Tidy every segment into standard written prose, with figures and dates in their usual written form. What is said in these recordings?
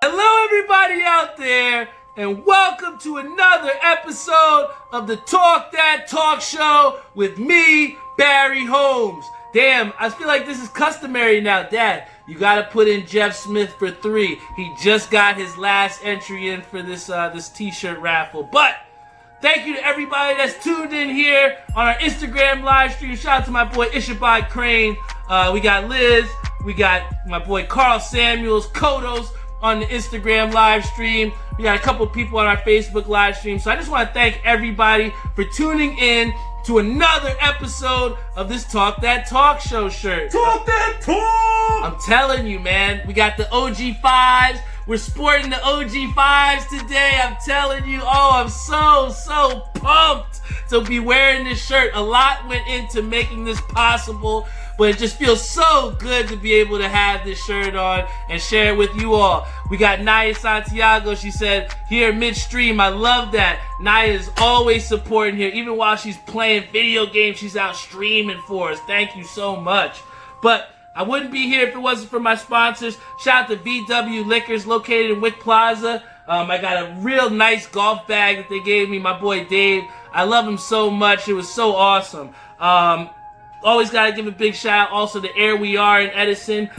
Hello everybody out there, and welcome to another episode of the Talk That Talk Show with me, Barry Holmes. Damn, I feel like this is customary now. Dad, you gotta put in Jeff Smith for 3. He just got his last entry in for this t-shirt raffle. But thank you to everybody that's tuned in here on our Instagram live stream. Shout out to my boy Ishabad Crane. We got Liz, we got my boy Carl Samuels, Kodos on the Instagram live stream. We got a couple people on our Facebook live stream. So I just want to thank everybody for tuning in to another episode of this Talk That Talk Show shirt. Talk that talk! I'm telling you, man, we got the OG5s. We're sporting the OG5s today. I'm telling you, I'm so pumped to be wearing this shirt. A lot went into making this possible, but it just feels so good to be able to have this shirt on and share it with you all. We got Naya Santiago. She said, here midstream, I love that. Naya is always supporting here. Even while she's playing video games, she's out streaming for us. Thank you so much. But I wouldn't be here if it wasn't for my sponsors. Shout out to VW Liquors located in Wick Plaza. I got a real nice golf bag that they gave me, my boy Dave. I love him so much. It was so awesome. Always got to give a big shout out also to Air We Are in Edison.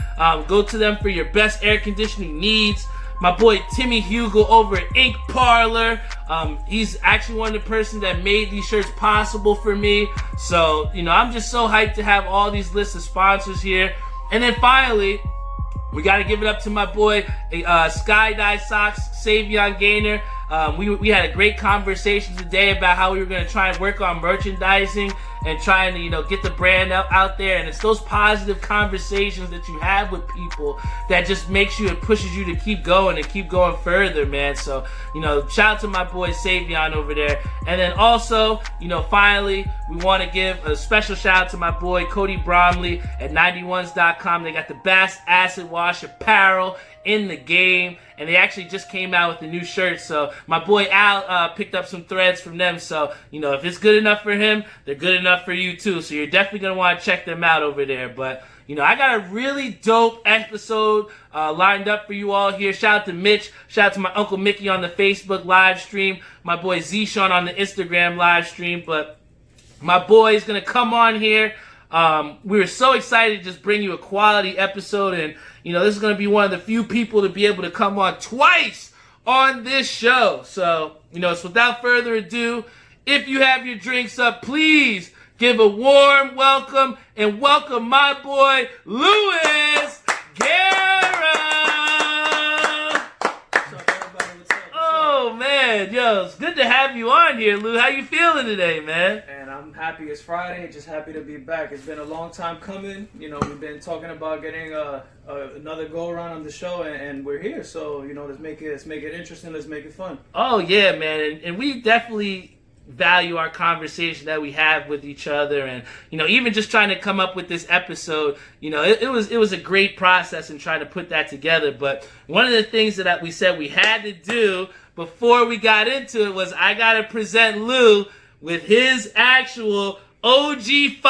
Go to them for your best air conditioning needs. My boy Timmy Hugo over at Ink Parlor. He's actually one of the persons that made these shirts possible for me. So, I'm just so hyped to have all these lists of sponsors here. And then finally, we got to give it up to my boy Sky-Dye Socks, Savion Gaynor. We had a great conversation today about how we were going to try and work on merchandising and trying to, get the brand out there. And it's those positive conversations that you have with people that just makes you and pushes you to keep going and keep going further, man. So, shout out to my boy Savion over there. And then also, finally, we want to give a special shout out to my boy Cody Bromley at 91s.com. They got the best acid wash apparel in the game, and they actually just came out with a new shirt. So my boy Al picked up some threads from them. So if it's good enough for him, they're good enough for you too. So you're definitely gonna want to check them out over there. But I got a really dope episode lined up for you all here. Shout out to Mitch. Shout out to my Uncle Mickey on the Facebook live stream. My boy Zishan on the Instagram live stream. But my boy is gonna come on here. We were so excited to just bring you a quality episode, and this is going to be one of the few people to be able to come on twice on this show. So, so without further ado, if you have your drinks up, please give a warm welcome and welcome my boy Louis Guerra. What's up, everybody? What's up? Oh man, it's good to have you on here, Lou. How you feeling today, man? And I'm happy it's Friday. Just happy to be back. It's been a long time coming. We've been talking about getting another go around on the show, and we're here. So let's make it interesting. Let's make it fun. Oh yeah, man, and we definitely value our conversation that we have with each other, and even just trying to come up with this episode, it was a great process in trying to put that together. But one of the things that we said we had to do before we got into it was I gotta present Lou with his actual OG5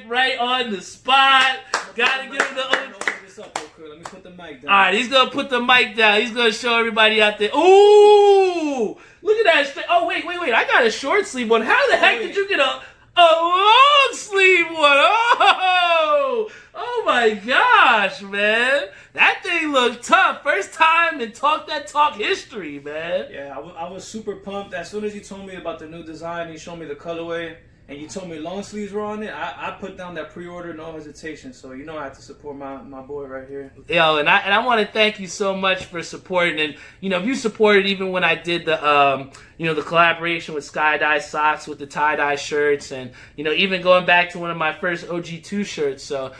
right on the spot. Gotta give him the OG. Let me put the mic down. All right, he's gonna put the mic down. He's gonna show everybody out there. Ooh, look at that! Oh wait! I got a short sleeve one. How the heck did you get a long sleeve one? Oh my gosh, man! That thing looked tough. First time in Talk That Talk history, man. Yeah, I was super pumped. As soon as you told me about the new design, you showed me the colorway, and you told me long sleeves were on it, I put down that pre-order, no hesitation. So I have to support my boy right here. Yo, and I want to thank you so much for supporting. And you supported even when I did the the collaboration with Sky-Dye Socks with the tie-dye shirts, and even going back to one of my first OG2 shirts. So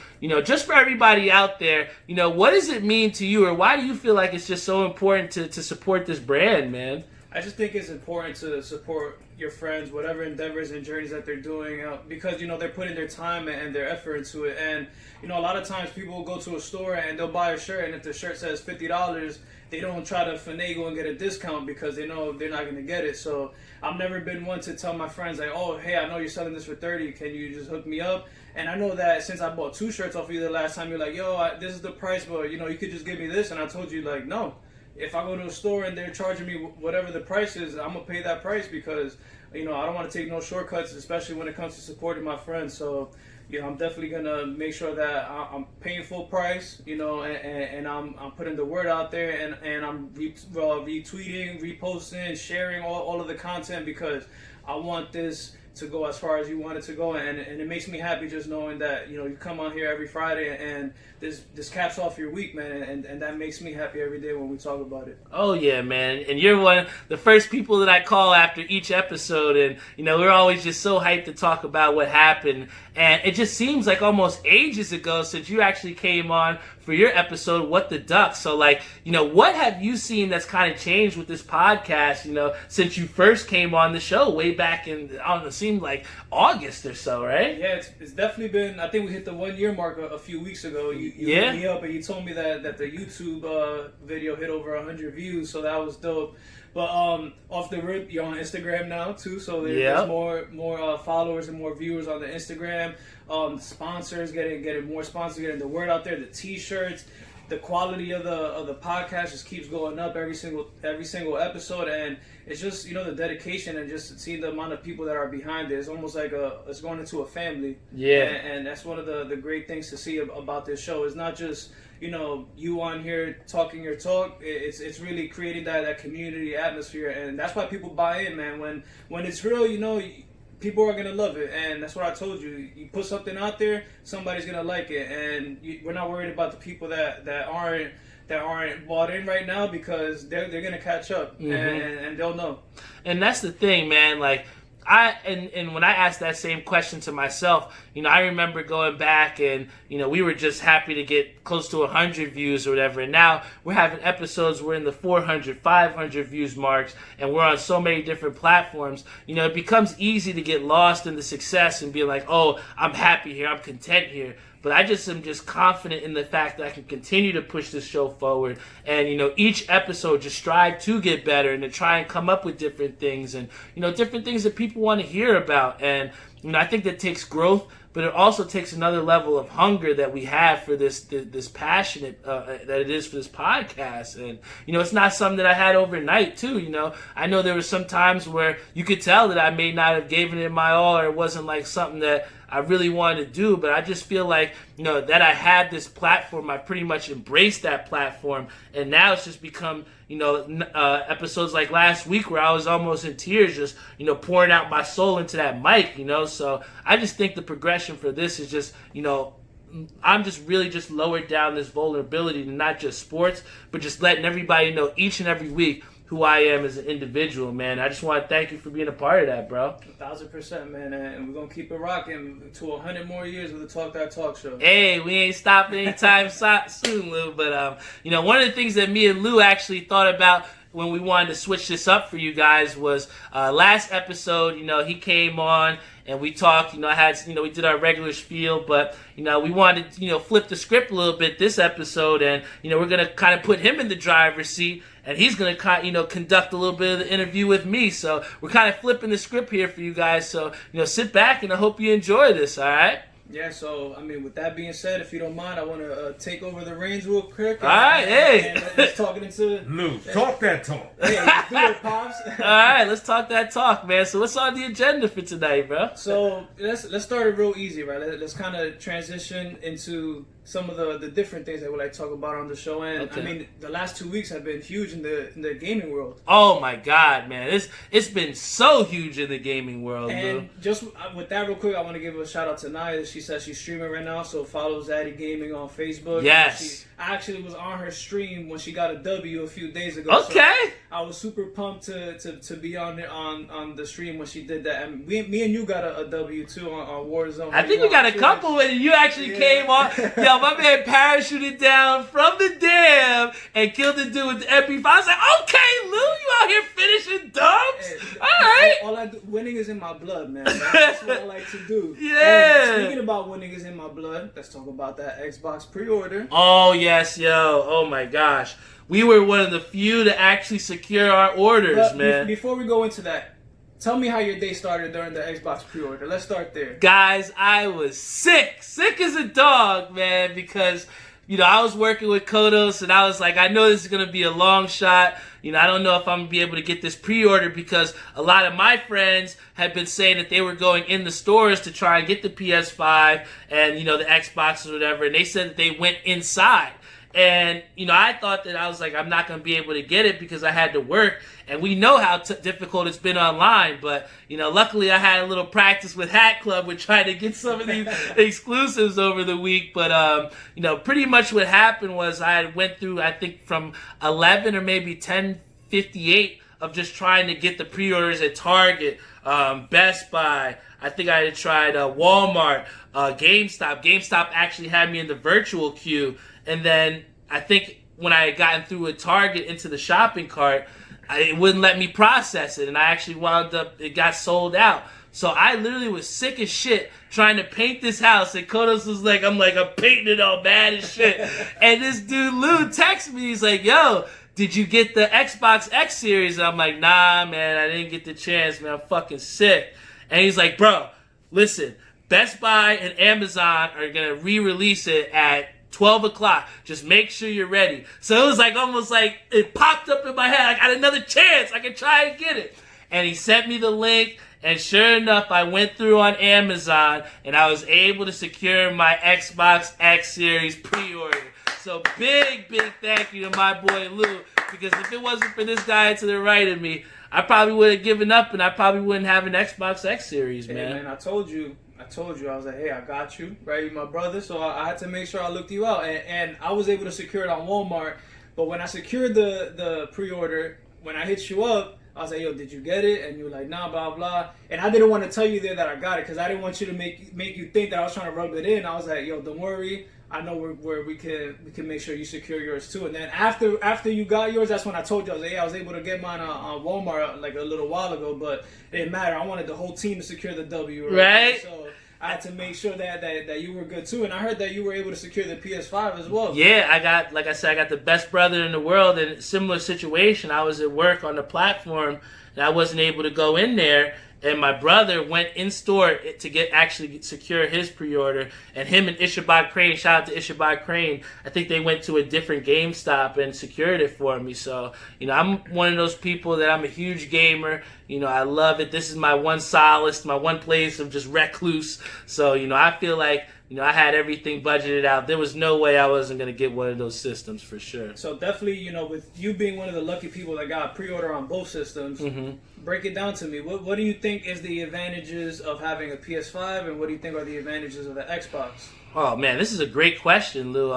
just for everybody out there, what does it mean to you, or why do you feel like it's just so important to support this brand, man? I just think it's important to support your friends, whatever endeavors and journeys that they're doing, because they're putting their time and their effort into it. And a lot of times people will go to a store and they'll buy a shirt, and if the shirt says $50, they don't try to finagle and get a discount because they know they're not going to get it. So I've never been one to tell my friends like, oh, hey, I know you're selling this for $30, can you just hook me up? And I know that since I bought 2 shirts off you the last time, you're like, yo, this is the price, but you could just give me this. And I told you like, no. if I go to a store and they're charging me whatever the price is, I'm gonna pay that price because I don't want to take no shortcuts, especially when it comes to supporting my friends. So I'm definitely gonna make sure that I'm paying full price, and I'm putting the word out there, and I'm retweeting, reposting, sharing all of the content because I want this to go as far as you want it to go, and it makes me happy just knowing that you come on here every Friday and this caps off your week, man, and that makes me happy every day when we talk about it. Oh yeah, man, and you're one of the first people that I call after each episode, and we're always just so hyped to talk about what happened, and it just seems like almost ages ago since you actually came on for your episode, What the Duck. So what have you seen that's kind of changed with this podcast, since you first came on the show way back in, I don't know, it seemed like August or so, right? Yeah, it's definitely been, I think we hit the 1 year mark a few weeks ago. You hit me up and you told me that the YouTube video hit over 100 views, so that was dope. But off the rip, you're on Instagram now too, so there's more followers and more viewers on the Instagram. Sponsors, getting more sponsors, getting the word out there. The T-shirts, the quality of the podcast just keeps going up every single episode, and it's just the dedication and just seeing the amount of people that are behind it. It's almost like it's going into a family. Yeah, and that's one of the great things to see about this show. It's not just you on here talking your talk. It's really creating that community atmosphere, and that's why people buy in, man. When it's real, people are gonna love it, and that's what I told you. You put something out there, somebody's gonna like it, and we're not worried about the people that aren't bought in right now because they're gonna catch up, and they'll know. And that's the thing, man. And when I asked that same question to myself, I remember going back and, we were just happy to get close to 100 views or whatever. And now we're having episodes, we're in the 400, 500 views marks, and we're on so many different platforms. It becomes easy to get lost in the success and be like, oh, I'm happy here, I'm content here. But I just am just confident in the fact that I can continue to push this show forward. And, each episode just strive to get better and to try and come up with different things and, different things that people want to hear about. And, I think that takes growth, but it also takes another level of hunger that we have for this passionate that it is for this podcast. And, it's not something that I had overnight, too. I know there were some times where you could tell that I may not have given it my all, or it wasn't like something that I really wanted to do, but I just feel like, that I had this platform. I pretty much embraced that platform, and now it's just become, episodes like last week where I was almost in tears, just, pouring out my soul into that mic, so I just think the progression for this is just, I'm just really just lowered down this vulnerability to not just sports, but just letting everybody know each and every week who I am as an individual, man. I just want to thank you for being a part of that, bro. 1,000%, man. And we're going to keep it rocking to 100 more years with the Talk That Talk show. Hey, we ain't stopping anytime soon, Lou. But, one of the things that me and Lou actually thought about when we wanted to switch this up for you guys was last episode, he came on and we talked, we did our regular spiel, but, we wanted to, flip the script a little bit this episode, and, we're going to kind of put him in the driver's seat, and he's going to, conduct a little bit of the interview with me. So we're kind of flipping the script here for you guys. So, sit back, and I hope you enjoy this, all right? Yeah, so, with that being said, if you don't mind, I want to take over the reins real quick. All right, hey. And let's talk into... Lou, talk that talk. Hey, let's do it, Pops. All right, let's talk that talk, man. So what's on the agenda for tonight, bro? So, let's start it real easy, right? Let's kind of transition into some of the different things that we like to talk about on the show. And, Okay. The last 2 weeks have been huge in the gaming world. Oh, my God, man. It's been so huge in the gaming world, And Lou. just with that real quick, I want to give a shout out to Naya. She says she's streaming right now, so follow Zaddy Gaming on Facebook. Yes. I actually was on her stream when she got a W a few days ago. Okay. So I was super pumped to be on there on the stream when she did that. And me and you got a W too on Warzone. I think we got a couple when you actually came on. Yo, my man parachuted down from the dam and killed the dude with the MP5. I was like, okay, Lou, you out here finishing dubs? Hey, all right. All I do, winning is in my blood, man. That's what I like to do. Yeah. And speaking about winning is in my blood, let's talk about that Xbox pre-order. Oh, yes, yo. Oh, my gosh. We were one of the few to actually secure our orders, But man. Before we go into that, tell me how your day started during the Xbox pre-order. Let's start there. Guys, I was sick as a dog, man, because I was working with Kodos, and I was like, I know this is going to be a long shot. I don't know if I'm going to be able to get this pre-order, because a lot of my friends had been saying that they were going in the stores to try and get the PS5 and, the Xbox or whatever, and they said that they went inside. And, I thought that I was like, I'm not going to be able to get it because I had to work. And we know how difficult it's been online. But, luckily I had a little practice with Hat Club with trying to get some of these exclusives over the week. But, pretty much what happened was I went through, I think, from 11 or maybe 10:58 of just trying to get the pre-orders at Target, Best Buy. I think I had tried Walmart, GameStop. GameStop actually had me in the virtual queue. And then I think when I had gotten through a Target into the shopping cart, it wouldn't let me process it. And I actually wound up, it got sold out. So I literally was sick as shit trying to paint this house. And Kodos was like, I'm painting it all bad as shit. And this dude, Lou, texted me. He's like, yo, did you get the Xbox X Series? And I'm like, nah, man, I didn't get the chance, man. I'm fucking sick. And he's like, bro, listen, Best Buy and Amazon are going to re-release it at 12 o'clock. Just make sure you're ready. So it was almost like it popped up in my head. I got another chance. I can try and get it. And he sent me the link. And sure enough, I went through on Amazon and I was able to secure my Xbox X Series pre-order. So big thank you to my boy Lou. Because if it wasn't for this guy to the right of me, I probably would have given up and I probably wouldn't have an Xbox X Series, man. Hey, man, I told you, I was like, hey, I got you, right? You're my brother, so I had to make sure I looked you out. And I was able to secure it on Walmart. But when I secured the pre-order, when I hit you up, I was like, yo, did you get it? And you were like, nah, blah, blah. And I didn't want to tell you there that I got it because I didn't want you to make you think that I was trying to rub it in. I was like, yo, don't worry. I know where we can make sure you secure yours too. And then after you got yours, that's when I told you, I was like, yeah, I was able to get mine on Walmart like a little while ago, but it didn't matter. I wanted the whole team to secure the W, right? So I had to make sure that you were good too. And I heard that you were able to secure the PS5 as well. Yeah, I got the best brother in the world. In a similar situation, I was at work on the platform and I wasn't able to go in there. And my brother went in store to secure his pre-order. And him and Ishabad Crane, shout out to Ishabad Crane, I think they went to a different GameStop and secured it for me. So, I'm one of those people that I'm a huge gamer. I love it. This is my one solace, my one place of just recluse. So, I feel like, I had everything budgeted out. There was no way I wasn't going to get one of those systems for sure. So definitely, with you being one of the lucky people that got pre-order on both systems, break it down to me. What do you think is the advantages of having a PS5 and what do you think are the advantages of the Xbox? Oh, man, this is a great question, Lou.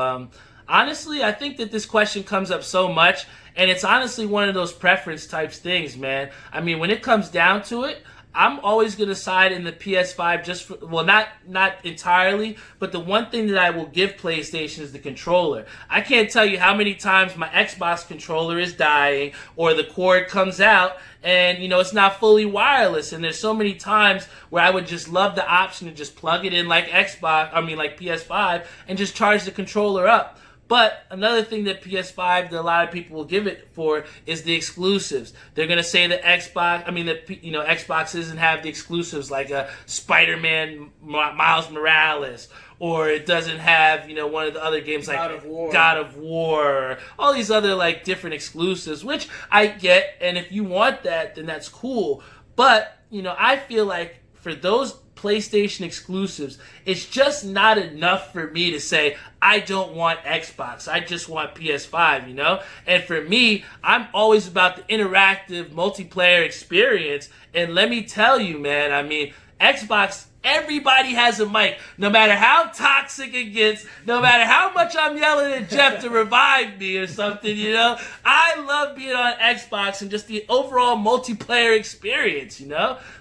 Honestly, I think that this question comes up so much, and it's honestly one of those preference types things, man. I mean, when it comes down to it, I'm always going to side in the PS5 not entirely, but the one thing that I will give PlayStation is the controller. I can't tell you how many times my Xbox controller is dying or the cord comes out and, it's not fully wireless. And there's so many times where I would just love the option to just plug it in like PS5 and just charge the controller up. But another thing that PS5 that a lot of people will give it for is the exclusives. They're gonna say that Xbox doesn't have the exclusives like a Spider-Man Miles Morales, or it doesn't have one of the other games like God of War, all these other like different exclusives, which I get. And if you want that, then that's cool. But I feel like for those PlayStation exclusives, it's just not enough for me to say I don't want Xbox, I just want PS5, And for me, I'm always about the interactive multiplayer experience. And let me tell you, man, I mean, Xbox, everybody has a mic. No matter how toxic it gets, no matter how much I'm yelling at Jeff to revive me or something, I love being on Xbox and just the overall multiplayer experience,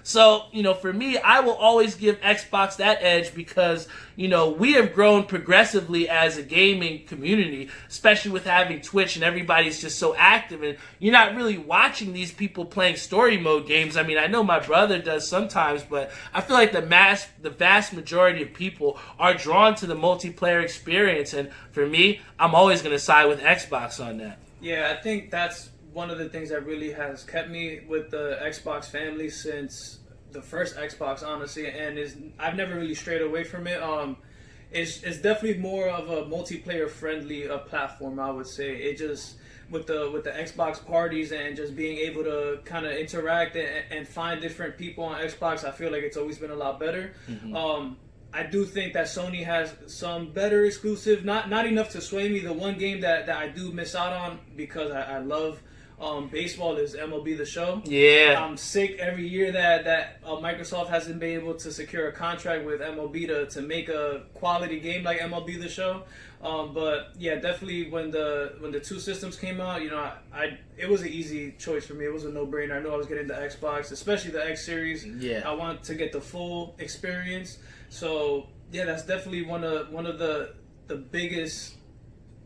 So, for me, I will always give Xbox that edge because, we have grown progressively as a gaming community, especially with having Twitch and everybody's just so active and you're not really watching these people playing story mode games. I mean, I know my brother does sometimes, but I feel like the vast majority of people are drawn to the multiplayer experience. And for me, I'm always going to side with Xbox on that. Yeah, I think that's one of the things that really has kept me with the Xbox family since the first Xbox, honestly, and I've never really strayed away from it. it's definitely more of a multiplayer friendly platform. I would say it just with the Xbox parties and just being able to kind of interact and find different people on Xbox. I feel like it's always been a lot better. I do think that Sony has some better exclusive, not enough to sway me. The one game that I do miss out on because I love baseball is MLB The Show. Yeah. I'm sick every year that Microsoft hasn't been able to secure a contract with MLB to make a quality game like MLB The Show. But yeah, definitely when the two systems came out, it was an easy choice for me. It was a no-brainer. I knew I was getting the Xbox, especially the X Series. Yeah. I want to get the full experience. So yeah, that's definitely one of the biggest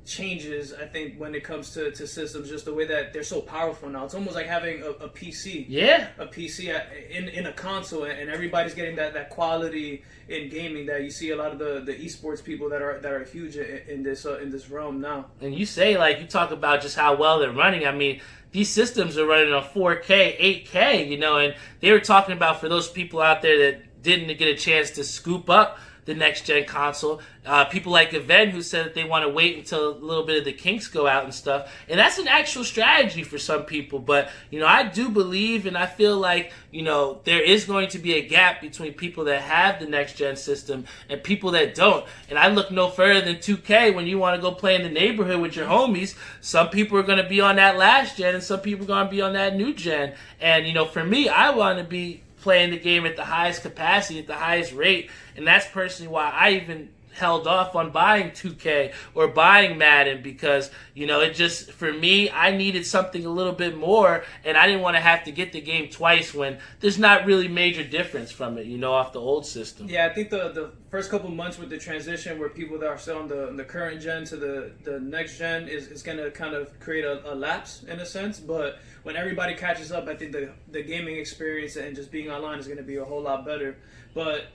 changes, I think, when it comes to systems, just the way that they're so powerful now. It's almost like having a PC. Yeah. A PC in a console, and everybody's getting that quality in gaming that you see a lot of the esports people that are huge in this realm now. And you say, like, you talk about just how well they're running. I mean, these systems are running on 4K, 8K, and they were talking about, for those people out there that didn't get a chance to scoop up the next gen console, people like Event who said that they want to wait until a little bit of the kinks go out and stuff, and that's an actual strategy for some people. But I do believe, and I feel like there is going to be a gap between people that have the next gen system and people that don't. And I look no further than 2K. When you want to go play in the neighborhood with your homies, some people are going to be on that last gen and some people are going to be on that new gen. And for me, I want to be playing the game at the highest capacity, at the highest rate. And that's personally why I even held off on buying 2K or buying Madden, because it just, for me, I needed something a little bit more, and I didn't want to have to get the game twice when there's not really major difference from it, off the old system. Yeah, I think the first couple months with the transition, where people that are still on the current gen to the next gen is going to kind of create a lapse in a sense. But when everybody catches up, I think the gaming experience and just being online is going to be a whole lot better. But,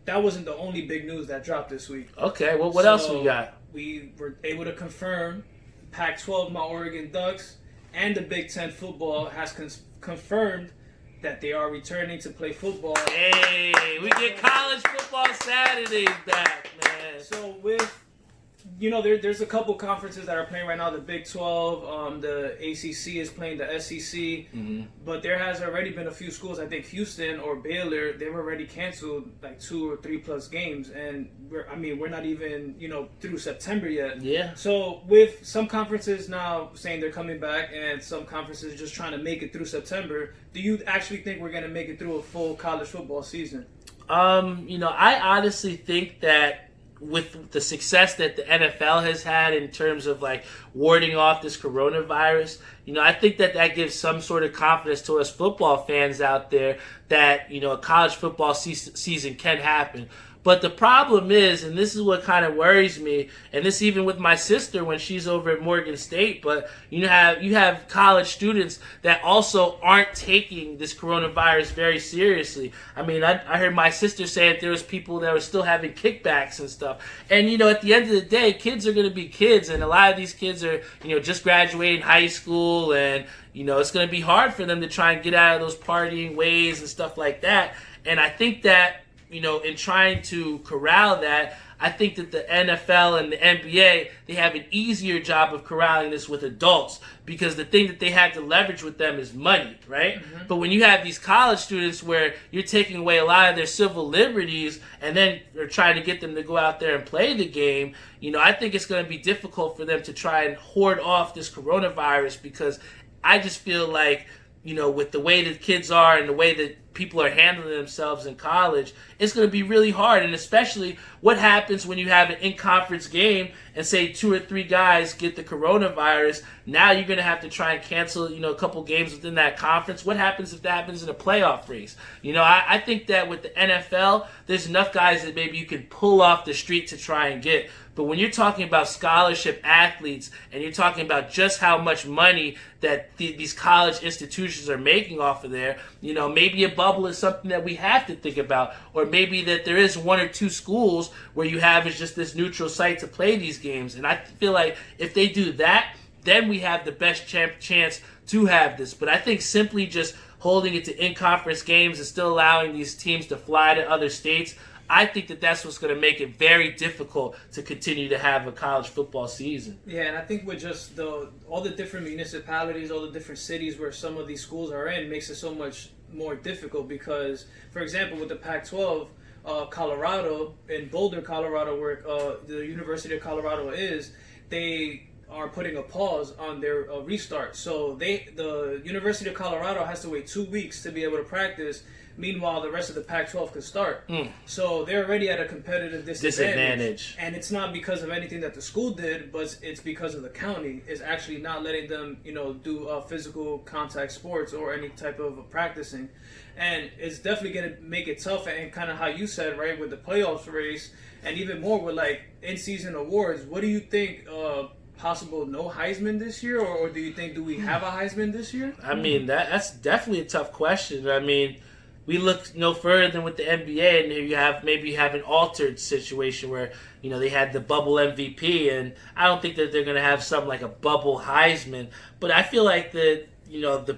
that wasn't the only big news that dropped this week. Okay, well, what else we got? We were able to confirm Pac-12, my Oregon Ducks, and the Big Ten football has confirmed that they are returning to play football. Hey, we get college football Saturdays back, man. So with, there's a couple conferences that are playing right now. The Big 12, the ACC is playing the SEC, but there has already been a few schools. I think Houston or Baylor, they've already canceled like 2 or 3 plus games, and we're not even through September yet. Yeah. So with some conferences now saying they're coming back, and some conferences just trying to make it through September, do you actually think we're gonna make it through a full college football season? I honestly think that with the success that the NFL has had in terms of like warding off this coronavirus, I think that gives some sort of confidence to us football fans out there that, a college football season can happen. But the problem is, and this is what kind of worries me, and this even with my sister when she's over at Morgan State, but you have college students that also aren't taking this coronavirus very seriously. I heard my sister say that there was people that were still having kickbacks and stuff. And, at the end of the day, kids are going to be kids, and a lot of these kids are, just graduating high school, and, it's going to be hard for them to try and get out of those partying ways and stuff like that. And I think that, in trying to corral that, I think that the NFL and the NBA, they have an easier job of corralling this with adults, because the thing that they have to leverage with them is money, right? But when you have these college students where you're taking away a lot of their civil liberties and then you're trying to get them to go out there and play the game, I think it's going to be difficult for them to try and hoard off this coronavirus, because I just feel like, with the way that kids are and the way that people are handling themselves in college, it's going to be really hard. And especially what happens when you have an in-conference game and say 2 or 3 guys get the coronavirus. Now you're going to have to try and cancel, a couple games within that conference. What happens if that happens in a playoff race? I think that with the NFL, there's enough guys that maybe you can pull off the street to try and get. But when you're talking about scholarship athletes and you're talking about just how much money that these college institutions are making off of there, maybe a bubble is something that we have to think about. Or maybe that there is 1 or 2 schools where you have is just this neutral site to play these games. And I feel like if they do that, then we have the best chance to have this. But I think simply just holding it to in-conference games and still allowing these teams to fly to other states, I think that that's what's going to make it very difficult to continue to have a college football season. Yeah, and I think with just all the different municipalities, all the different cities where some of these schools are in, makes it so much more difficult because, for example, with the Pac-12, Colorado, in Boulder, Colorado, where the University of Colorado is, they are putting a pause on their restart. So the University of Colorado has to wait 2 weeks to be able to practice. Meanwhile, the rest of the Pac-12 could start. So they're already at a competitive disadvantage. And it's not because of anything that the school did, but it's because of the county is actually not letting them, do physical contact sports or any type of practicing. And it's definitely going to make it tough. And kind of how you said, right, with the playoffs race, and even more with like in-season awards. What do you think? Possible no Heisman this year, or do you think do we have a Heisman this year? I mean, that's definitely a tough question. I mean, we look no further than with the NBA, and maybe you have an altered situation where they had the bubble MVP, and I don't think that they're going to have something like a bubble Heisman, but I feel like the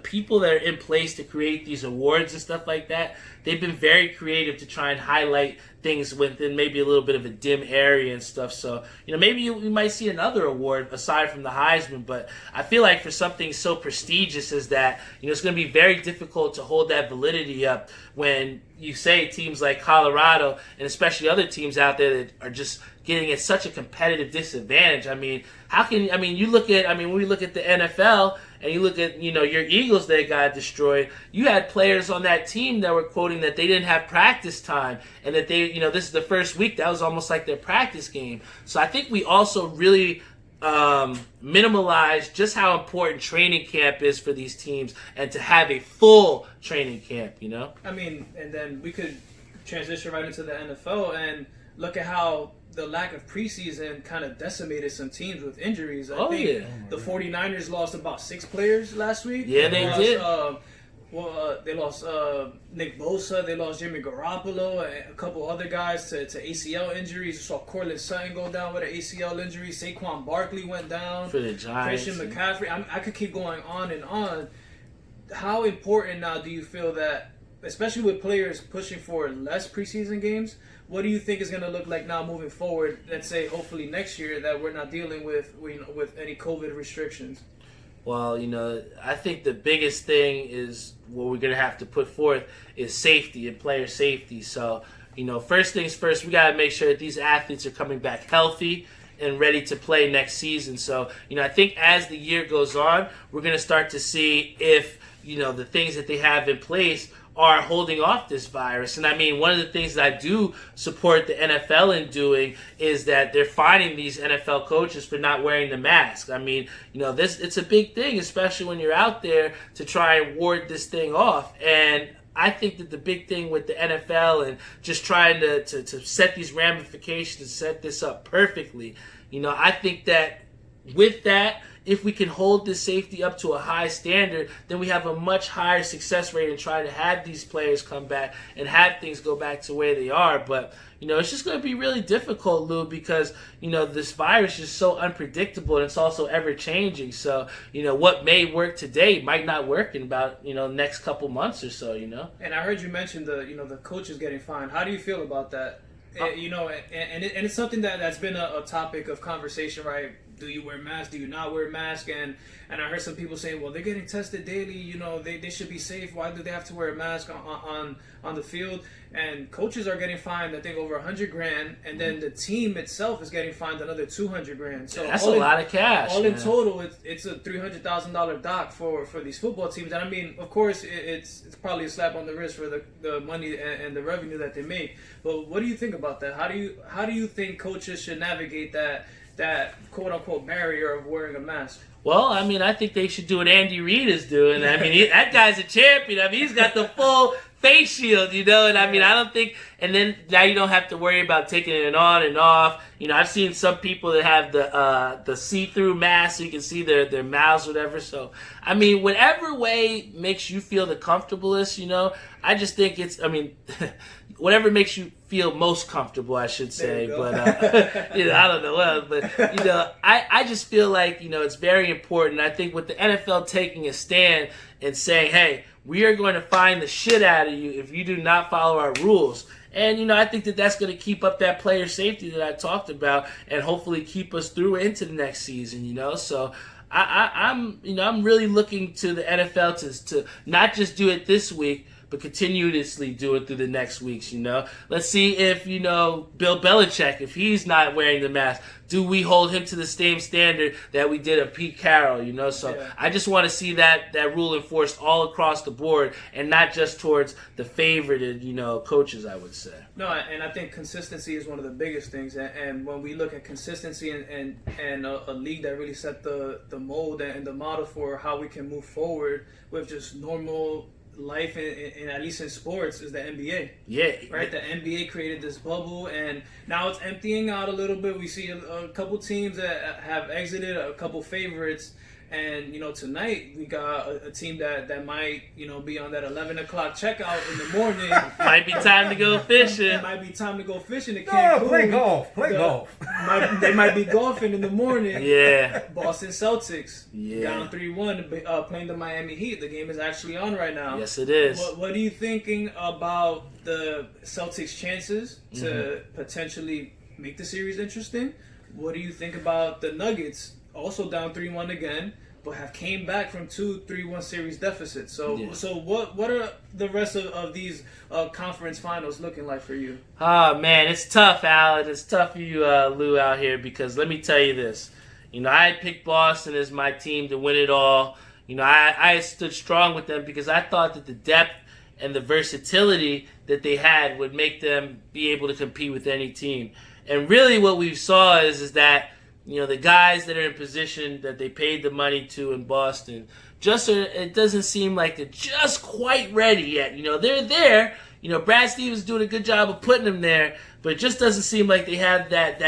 people that are in place to create these awards and stuff like that, they've been very creative to try and highlight things within maybe a little bit of a dim area and stuff. So, maybe we might see another award aside from the Heisman, but I feel like for something so prestigious as that, it's going to be very difficult to hold that validity up when you say teams like Colorado and especially other teams out there that are just getting at such a competitive disadvantage. I mean, when we look at the NFL and you look at, your Eagles that got destroyed, you had players on that team that were quoting that they didn't have practice time and that they, this is the first week, that was almost like their practice game. So I think we also really minimalize just how important training camp is for these teams and to have a full training camp, I mean, and then we could transition right into the NFL and look at how the lack of preseason kind of decimated some teams with injuries. I think the 49ers lost about 6 players last week. Yeah, they did. They lost Nick Bosa. They lost Jimmy Garoppolo and a couple other guys to ACL injuries. You saw Cortland Sutton go down with an ACL injury. Saquon Barkley went down. For the Giants. Christian McCaffrey. I could keep going on and on. How important now do you feel that, especially with players pushing for less preseason games, what do you think is going to look like now moving forward? Let's say hopefully next year that we're not dealing with any COVID restrictions. Well, I think the biggest thing is what we're going to have to put forth is safety and player safety. So, first things first, we got to make sure that these athletes are coming back healthy and ready to play next season. So, I think as the year goes on, we're going to start to see if, the things that they have in place are holding off this virus. And I mean, one of the things that I do support the NFL in doing is that they're fining these NFL coaches for not wearing the mask. I mean, it's a big thing, especially when you're out there to try and ward this thing off. And I think that the big thing with the NFL and just trying to set these ramifications, set this up perfectly, I think that with that, if we can hold this safety up to a high standard, then we have a much higher success rate in trying to have these players come back and have things go back to where they are. But, it's just going to be really difficult, Lou, because, this virus is so unpredictable and it's also ever-changing. So, what may work today might not work in about, next couple months or so, And I heard you mention the coaches getting fined. How do you feel about that? And it's something that's been a topic of conversation, right? Do you wear masks? Do you not wear masks? And I heard some people saying, well, they're getting tested daily. They should be safe. Why do they have to wear a mask on the field? And coaches are getting fined, I think, over $100,000, and then the team itself is getting fined another $200,000. So that's a lot of cash. All in total, it's a $300,000 dock for these football teams. And I mean, of course, it's probably a slap on the wrist for the money and the revenue that they make. But what do you think about that? How do you think coaches should navigate that quote unquote barrier of wearing a mask? Well, I mean, I think they should do what Andy Reid is doing. I mean, that guy's a champion. I mean, he's got the full face shield, and I mean, I don't think, and then now you don't have to worry about taking it on and off. I've seen some people that have the see-through mask so you can see their mouths or whatever. So, I mean, whatever way makes you feel the comfortablest, I just think whatever makes you feel most comfortable, I should say. But, I don't know what else. But, I just feel like, it's very important. I think with the NFL taking a stand and saying, hey, we are going to fine the shit out of you if you do not follow our rules. And, I think that that's going to keep up that player safety that I talked about and hopefully keep us through into the next season, So I'm really looking to the NFL to not just do it this week, but continuously do it through the next weeks, Let's see if, Bill Belichick, if he's not wearing the mask, do we hold him to the same standard that we did of Pete Carroll, So Yeah. I just want to see that rule enforced all across the board and not just towards the favorited, coaches, I would say. No, and I think consistency is one of the biggest things. And when we look at consistency and a league that really set the mold and the model for how we can move forward with just normal life in at least in sports is the NBA. Yeah. Right? The NBA created this bubble and now it's emptying out a little bit. We see a couple teams that have exited, a couple favorites. And, tonight we got a team that might, be on that 11 o'clock checkout in the morning. Might be time to go fishing. It might be time to go fishing. It can't play golf. Golf. They might be golfing in the morning. Yeah. Boston Celtics Yeah. down 3-1, playing the Miami Heat. The game is actually on right now. Yes, it is. What are you thinking about the Celtics' chances to potentially make the series interesting? What do you think about the Nuggets? Also down 3-1 again, but have came back from 2-3-1 series deficits. So what are the rest of these conference finals looking like for you? Oh, man, it's tough, Alan. It's tough for you, Lou, out here because let me tell you this. I had picked Boston as my team to win it all. I stood strong with them because I thought that the depth and the versatility that they had would make them be able to compete with any team. And really what we saw is that the guys that are in position that they paid the money to in Boston, it doesn't seem like they're just quite ready yet. They're there. Brad Stevens is doing a good job of putting them there, but it just doesn't seem like they have that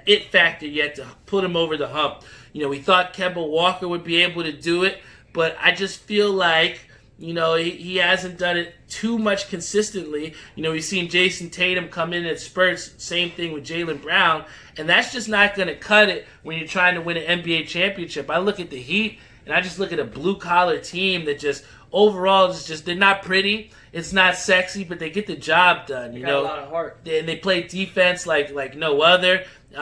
it factor yet to put them over the hump. We thought Kemba Walker would be able to do it, but I just feel like he hasn't done it too much consistently. We've seen Jason Tatum come in at spurts, same thing with Jaylen Brown, and that's just not going to cut it when you're trying to win an NBA championship. I look at the Heat, and I just look at a blue-collar team that just overall is just, they're not pretty, it's not sexy, but they get the job done. They got a lot of heart. And they play defense like no other. You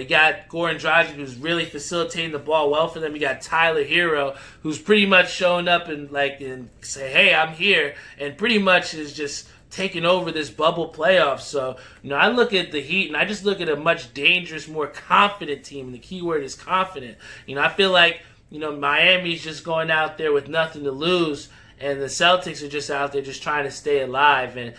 got Goran Dragic, who's really facilitating the ball well for them. You got Tyler Hero, who's pretty much showing up and say, hey, I'm here, and pretty much is just taking over this bubble playoff. So, I look at the Heat, and I just look at a much dangerous, more confident team, and the key word is confident. I feel like, Miami's just going out there with nothing to lose, and the Celtics are just out there just trying to stay alive. And,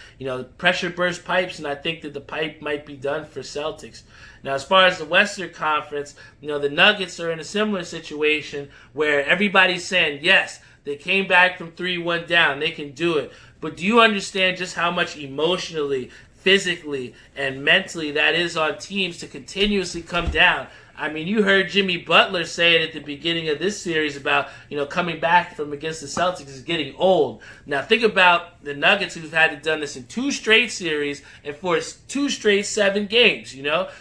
pressure burst pipes, and I think that the pipe might be done for Celtics. Now, as far as the Western Conference, the Nuggets are in a similar situation where everybody's saying, yes, they came back from 3-1 down. They can do it. But do you understand just how much emotionally, physically, and mentally that is on teams to continuously come down? I mean, you heard Jimmy Butler say it at the beginning of this series about, coming back from against the Celtics is getting old. Now, think about the Nuggets who've had to done this in 2 straight series and for 2 straight 7 games,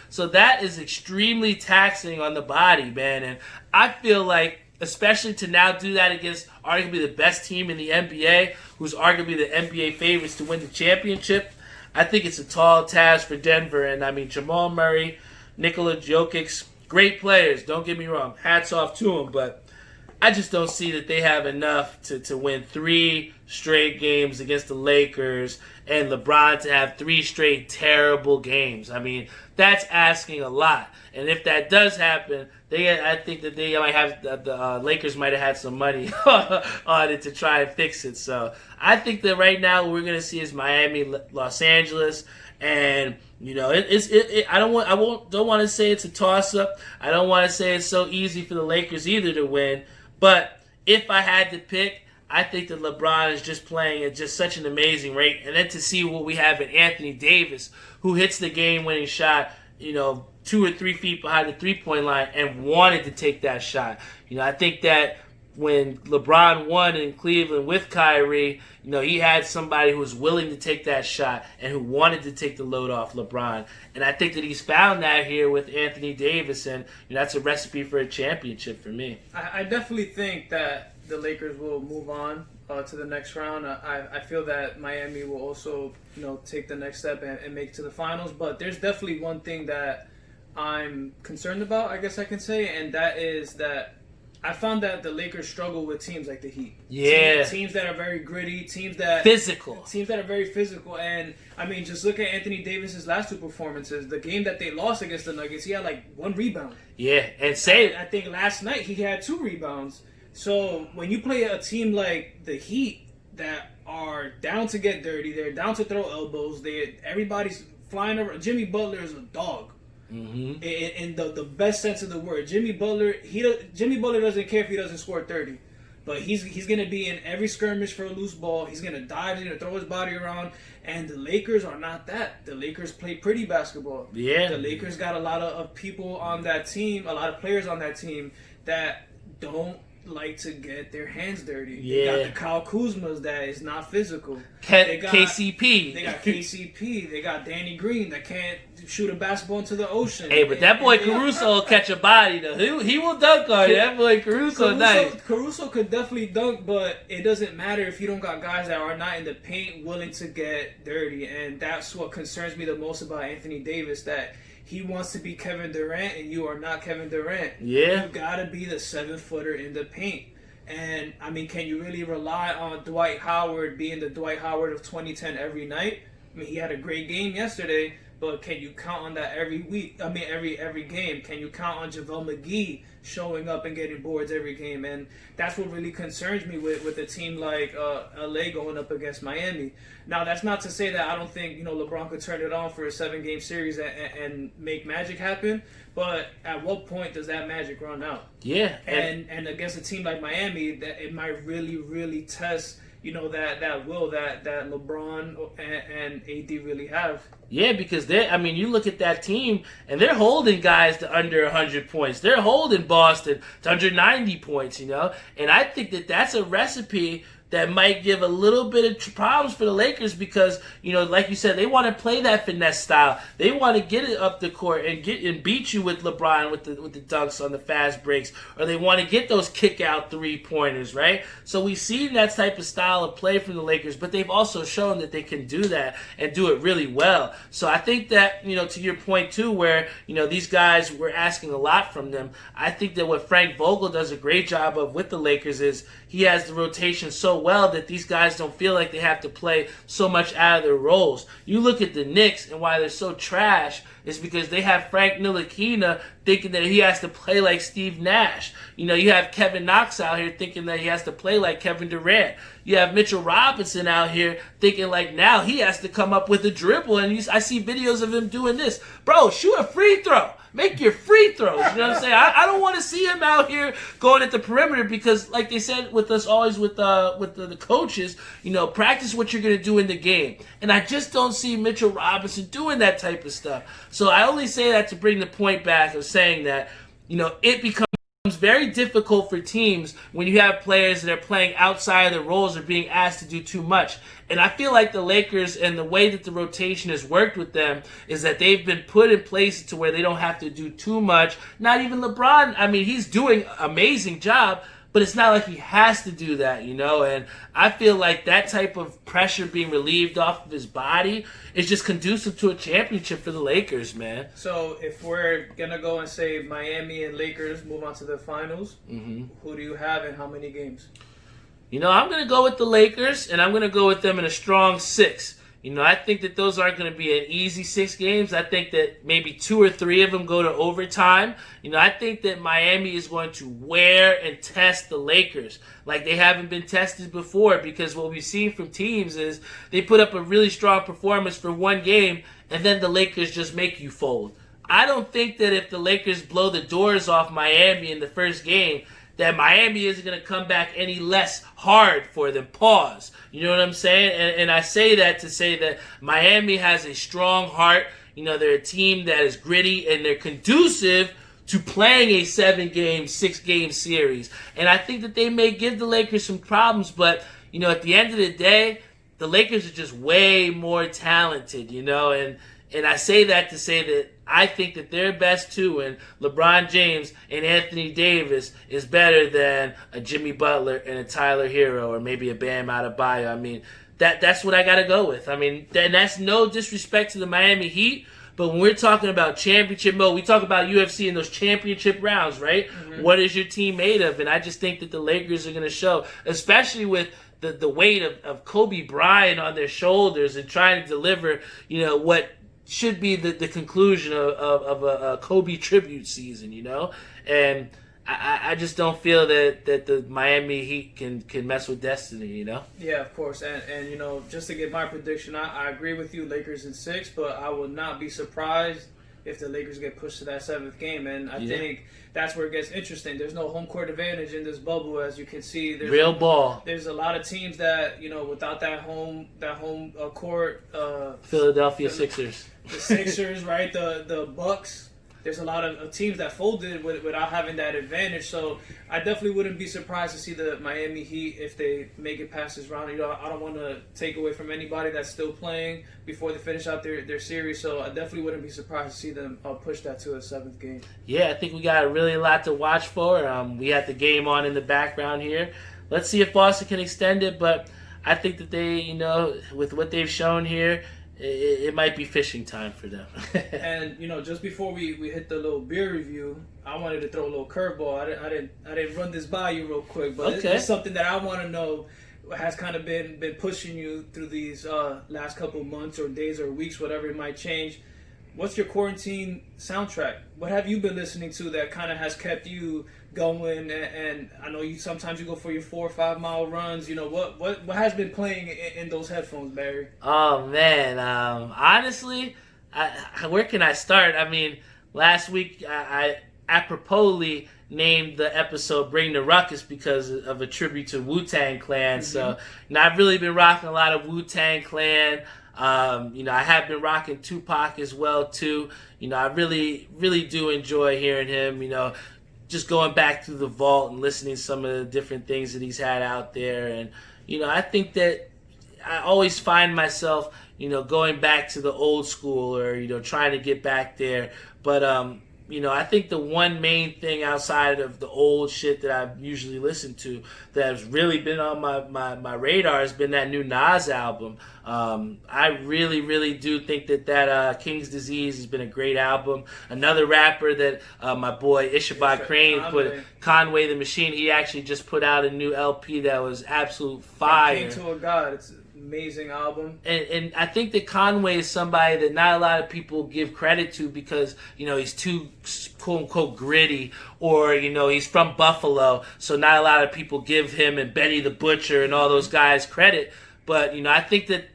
So that is extremely taxing on the body, man. And I feel like, especially to now do that against arguably the best team in the NBA, who's arguably the NBA favorites to win the championship, I think it's a tall task for Denver. And, I mean, Jamal Murray, Nikola Jokic, great players, don't get me wrong. Hats off to them, but I just don't see that they have enough to win 3 straight games against the Lakers and LeBron to have 3 straight terrible games. I mean, that's asking a lot. And if that does happen, I think that they might have the Lakers might have had some money on it to try and fix it. So I think that right now what we're going to see is Miami, Los Angeles, and I don't want to say it's a toss up. I don't want to say it's so easy for the Lakers either to win. But if I had to pick, I think that LeBron is just playing at just such an amazing rate. And then to see what we have in Anthony Davis, who hits the game-winning shot, 2 or 3 feet behind the three-point line and wanted to take that shot. I think that when LeBron won in Cleveland with Kyrie, he had somebody who was willing to take that shot and who wanted to take the load off LeBron. And I think that he's found that here with Anthony Davis, and that's a recipe for a championship for me. I definitely think that the Lakers will move on to the next round. I feel that Miami will also, take the next step and make it to the finals. But there's definitely one thing that I'm concerned about, I guess I can say, and that is that I found that the Lakers struggle with teams like the Heat. Yeah. Teams that are very gritty, teams that are very physical. And I mean, just look at Anthony Davis's last two performances. The game that they lost against the Nuggets, he had like 1 rebound. Yeah, and I think last night he had 2 rebounds. So when you play a team like the Heat that are down to get dirty, they're down to throw elbows. Everybody's flying around. Jimmy Butler is a dog. Mm-hmm. In the best sense of the word, Jimmy Butler doesn't care if he doesn't score 30, but he's gonna be in every skirmish for a loose ball. He's gonna dive, he's gonna throw his body around. And the Lakers are not that. The Lakers play pretty basketball. Yeah, the Lakers got a lot of people on that team, a lot of players on that team that don't like to get their hands dirty. Yeah. They got the Kyle Kuzmas that is not physical. KCP. They got KCP. They got Danny Green that can't shoot a basketball into the ocean. Hey, but that boy Caruso will catch a body though. He will dunk on you. That boy Caruso nice. Caruso could definitely dunk, but it doesn't matter if you don't got guys that are not in the paint willing to get dirty. And that's what concerns me the most about Anthony Davis, that he wants to be Kevin Durant, and you are not Kevin Durant. Yeah. You gotta be the 7-footer in the paint. And, I mean, can you really rely on Dwight Howard being the Dwight Howard of 2010 every night? I mean, he had a great game yesterday, but can you count on that every week? I mean, every game. Can you count on JaVale McGee showing up and getting boards every game? And that's what really concerns me with a team like LA going up against Miami. Now, that's not to say that I don't think LeBron could turn it on for a 7-game series and make magic happen. But at what point does that magic run out? Yeah, and against a team like Miami, that it might really, really test that will that LeBron and AD really have. Yeah, because you look at that team, and they're holding guys to under 100 points. They're holding Boston to under 90 points, And I think that that's a recipe that might give a little bit of problems for the Lakers because, like you said, they want to play that finesse style. They want to get it up the court and beat you with LeBron with the dunks on the fast breaks, or they want to get those kick out 3-pointers, right? So we've seen that type of style of play from the Lakers, but they've also shown that they can do that and do it really well. So I think that, to your point too, where, these guys, we're asking a lot from them. I think that what Frank Vogel does a great job of with the Lakers is he has the rotation so well that these guys don't feel like they have to play so much out of their roles. You look at the Knicks and why they're so trash is because they have Frank Ntilikina thinking that he has to play like Steve Nash. You have Kevin Knox out here thinking that he has to play like Kevin Durant. You have Mitchell Robinson out here thinking like now he has to come up with a dribble, and I see videos of him doing this. Bro, shoot a free throw. Make your free throws. You know what I'm saying? I don't want to see him out here going at the perimeter because, like they said with us always with the coaches, practice what you're going to do in the game. And I just don't see Mitchell Robinson doing that type of stuff. So I only say that to bring the point back of saying that, it becomes very difficult for teams when you have players that are playing outside of their roles or being asked to do too much. And I feel like the Lakers and the way that the rotation has worked with them is that they've been put in places to where they don't have to do too much. Not even LeBron. He's doing an amazing job, but it's not like he has to do that, And I feel like that type of pressure being relieved off of his body is just conducive to a championship for the Lakers, man. So if we're going to go and say Miami and Lakers move on to the finals, Who do you have and how many games? I'm going to go with the Lakers, and I'm going to go with them in a strong 6. I think that those aren't going to be an easy 6 games. I think that maybe 2 or 3 of them go to overtime. I think that Miami is going to wear and test the Lakers like they haven't been tested before, because what we've seen from teams is they put up a really strong performance for one game, and then the Lakers just make you fold. I don't think that if the Lakers blow the doors off Miami in the first game, that Miami isn't going to come back any less hard for them. Pause. You know what I'm saying? And I say that to say that Miami has a strong heart. They're a team that is gritty and they're conducive to playing a 7-game, 6-game series. And I think that they may give the Lakers some problems, but, at the end of the day, the Lakers are just way more talented, And I say that to say that I think that their best two in LeBron James and Anthony Davis is better than a Jimmy Butler and a Tyler Hero or maybe a Bam Adebayo. I mean, that's what I got to go with. I mean, that's no disrespect to the Miami Heat, but when we're talking about championship mode, we talk about UFC in those championship rounds, right? Mm-hmm. What is your team made of? And I just think that the Lakers are going to show, especially with the weight of Kobe Bryant on their shoulders and trying to deliver, what should be the conclusion of a Kobe tribute season, And I just don't feel that the Miami Heat can mess with destiny, Yeah, of course. And just to get my prediction, I agree with you, Lakers in 6, but I would not be surprised if the Lakers get pushed to that 7th game. And I think that's where it gets interesting. There's no home court advantage in this bubble, as you can see. There's ball. There's a lot of teams that, without that home court. Philadelphia Sixers. The Sixers, right? The Bucks. There's a lot of teams that folded without having that advantage. So I definitely wouldn't be surprised to see the Miami Heat if they make it past this round. I don't want to take away from anybody that's still playing before they finish out their series. So I definitely wouldn't be surprised to see them push that to a 7th game. Yeah, I think we got a lot to watch for. We had the game on in the background here. Let's see if Boston can extend it. But I think that they, with what they've shown here, it might be fishing time for them. And just before we hit the little beer review, I wanted to throw a little curveball. I didn't run this by you real quick, but it's something that I want to know has kind of been pushing you through these last couple months or days or weeks, whatever it might change. What's your quarantine soundtrack? What have you been listening to that kind of has kept you going? And I know sometimes you go for your 4 or 5 mile runs. What has been playing in those headphones, Barry? Oh man, honestly, where can I start? I mean, last week I aproposly named the episode "Bring the Ruckus" because of a tribute to Wu-Tang Clan. Mm-hmm. So I've really been rocking a lot of Wu-Tang Clan. I have been rocking Tupac as well too. I really, really do enjoy hearing him. Just going back through the vault and listening to some of the different things that he's had out there. And I think that I always find myself, going back to the old school or trying to get back there. But I think the one main thing outside of the old shit that I've usually listened to that has really been on my radar has been that new Nas album. I really, really do think that King's Disease has been a great album. Another rapper that my boy Ishabod Crane put, Conway the Machine, he actually just put out a new LP that was absolute fire. King to a God. It's amazing album. And I think that Conway is somebody that not a lot of people give credit to because, he's too quote-unquote gritty or, he's from Buffalo, so not a lot of people give him and Benny the Butcher and all those guys credit. But, I think that,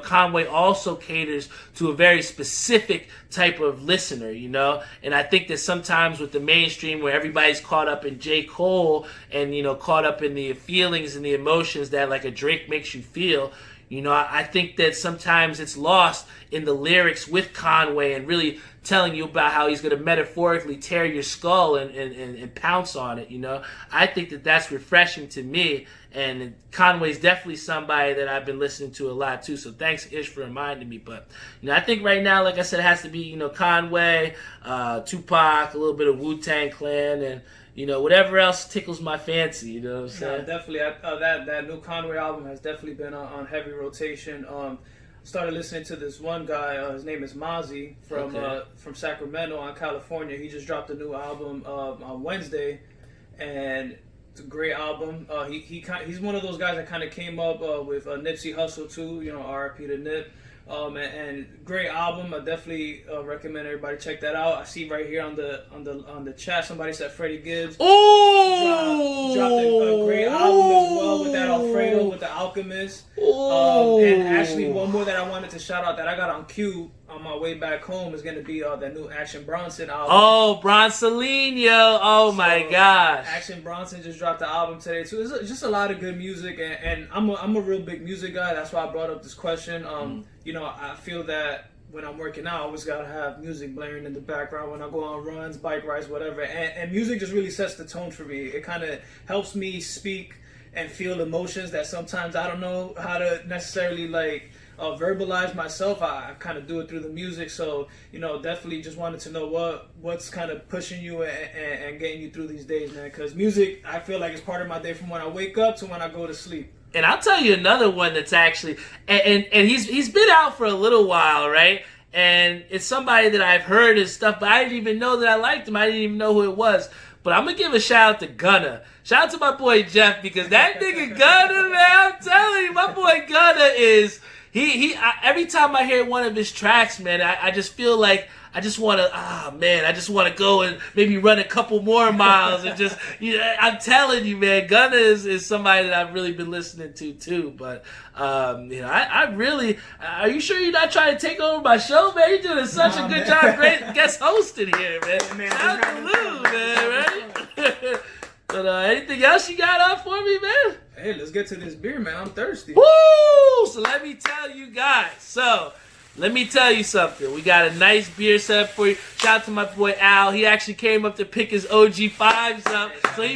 Conway also caters to a very specific type of listener, and I think that sometimes with the mainstream where everybody's caught up in J. Cole and, caught up in the feelings and the emotions that like a Drake makes you feel, I think that sometimes it's lost in the lyrics with Conway and really telling you about how he's going to metaphorically tear your skull and pounce on it, I think that that's refreshing to me, and Conway's definitely somebody that I've been listening to a lot too, so thanks Ish for reminding me. But I think right now, like I said, it has to be Conway, Tupac, a little bit of Wu-Tang Clan, and whatever else tickles my fancy, what I'm saying? Yeah, definitely. That new Conway album has definitely been on heavy rotation. Started listening to this one guy. His name is Mozzie from Sacramento, on California. He just dropped a new album on Wednesday, and it's a great album. He's one of those guys that kind of came up with Nipsey Hussle too. R.I.P. to Nip. And great album. I definitely recommend everybody check that out. I see right here on the chat somebody said Freddie Gibbs. Oh, dropped a great album as well with that Alfredo with the Alchemist. And actually one more that I wanted to shout out that I got on cue on my way back home is going to be the new Action Bronson album. Oh, Bronsolino. Oh my gosh. Action Bronson just dropped the album today too. It's just a lot of good music, and I'm a real big music guy. That's why I brought up this question. I feel that when I'm working out, I always gotta have music blaring in the background when I go on runs, bike rides, whatever. And music just really sets the tone for me. It kind of helps me speak and feel emotions that sometimes I don't know how to necessarily verbalize myself, I kind of do it through the music. So, definitely just wanted to know what's kind of pushing you and getting you through these days, man. Because music, I feel like, is part of my day from when I wake up to when I go to sleep. And I'll tell you another one that's actually, and he's been out for a little while, right? And it's somebody that I've heard his stuff, but I didn't even know that I liked him. I didn't even know who it was. But I'm going to give a shout out to Gunna. Shout out to my boy Jeff, because that nigga Gunna, man, I'm telling you, my boy Gunna is, every time I hear one of his tracks, man, I just feel like I just want to go and maybe run a couple more miles and just, I'm telling you, man, Gunna is somebody that I've really been listening to too. But, I really, are you sure you're not trying to take over my show, man? You're doing such a good job, great guest hosting here, man. Shout out to Lou, man, right? But anything else you got up for me, man? Hey, let's get to this beer, man. I'm thirsty. Woo! So let me tell you guys. Let me tell you something. We got a nice beer set up for you. Shout out to my boy Al. He actually came up to pick his OG5s up. So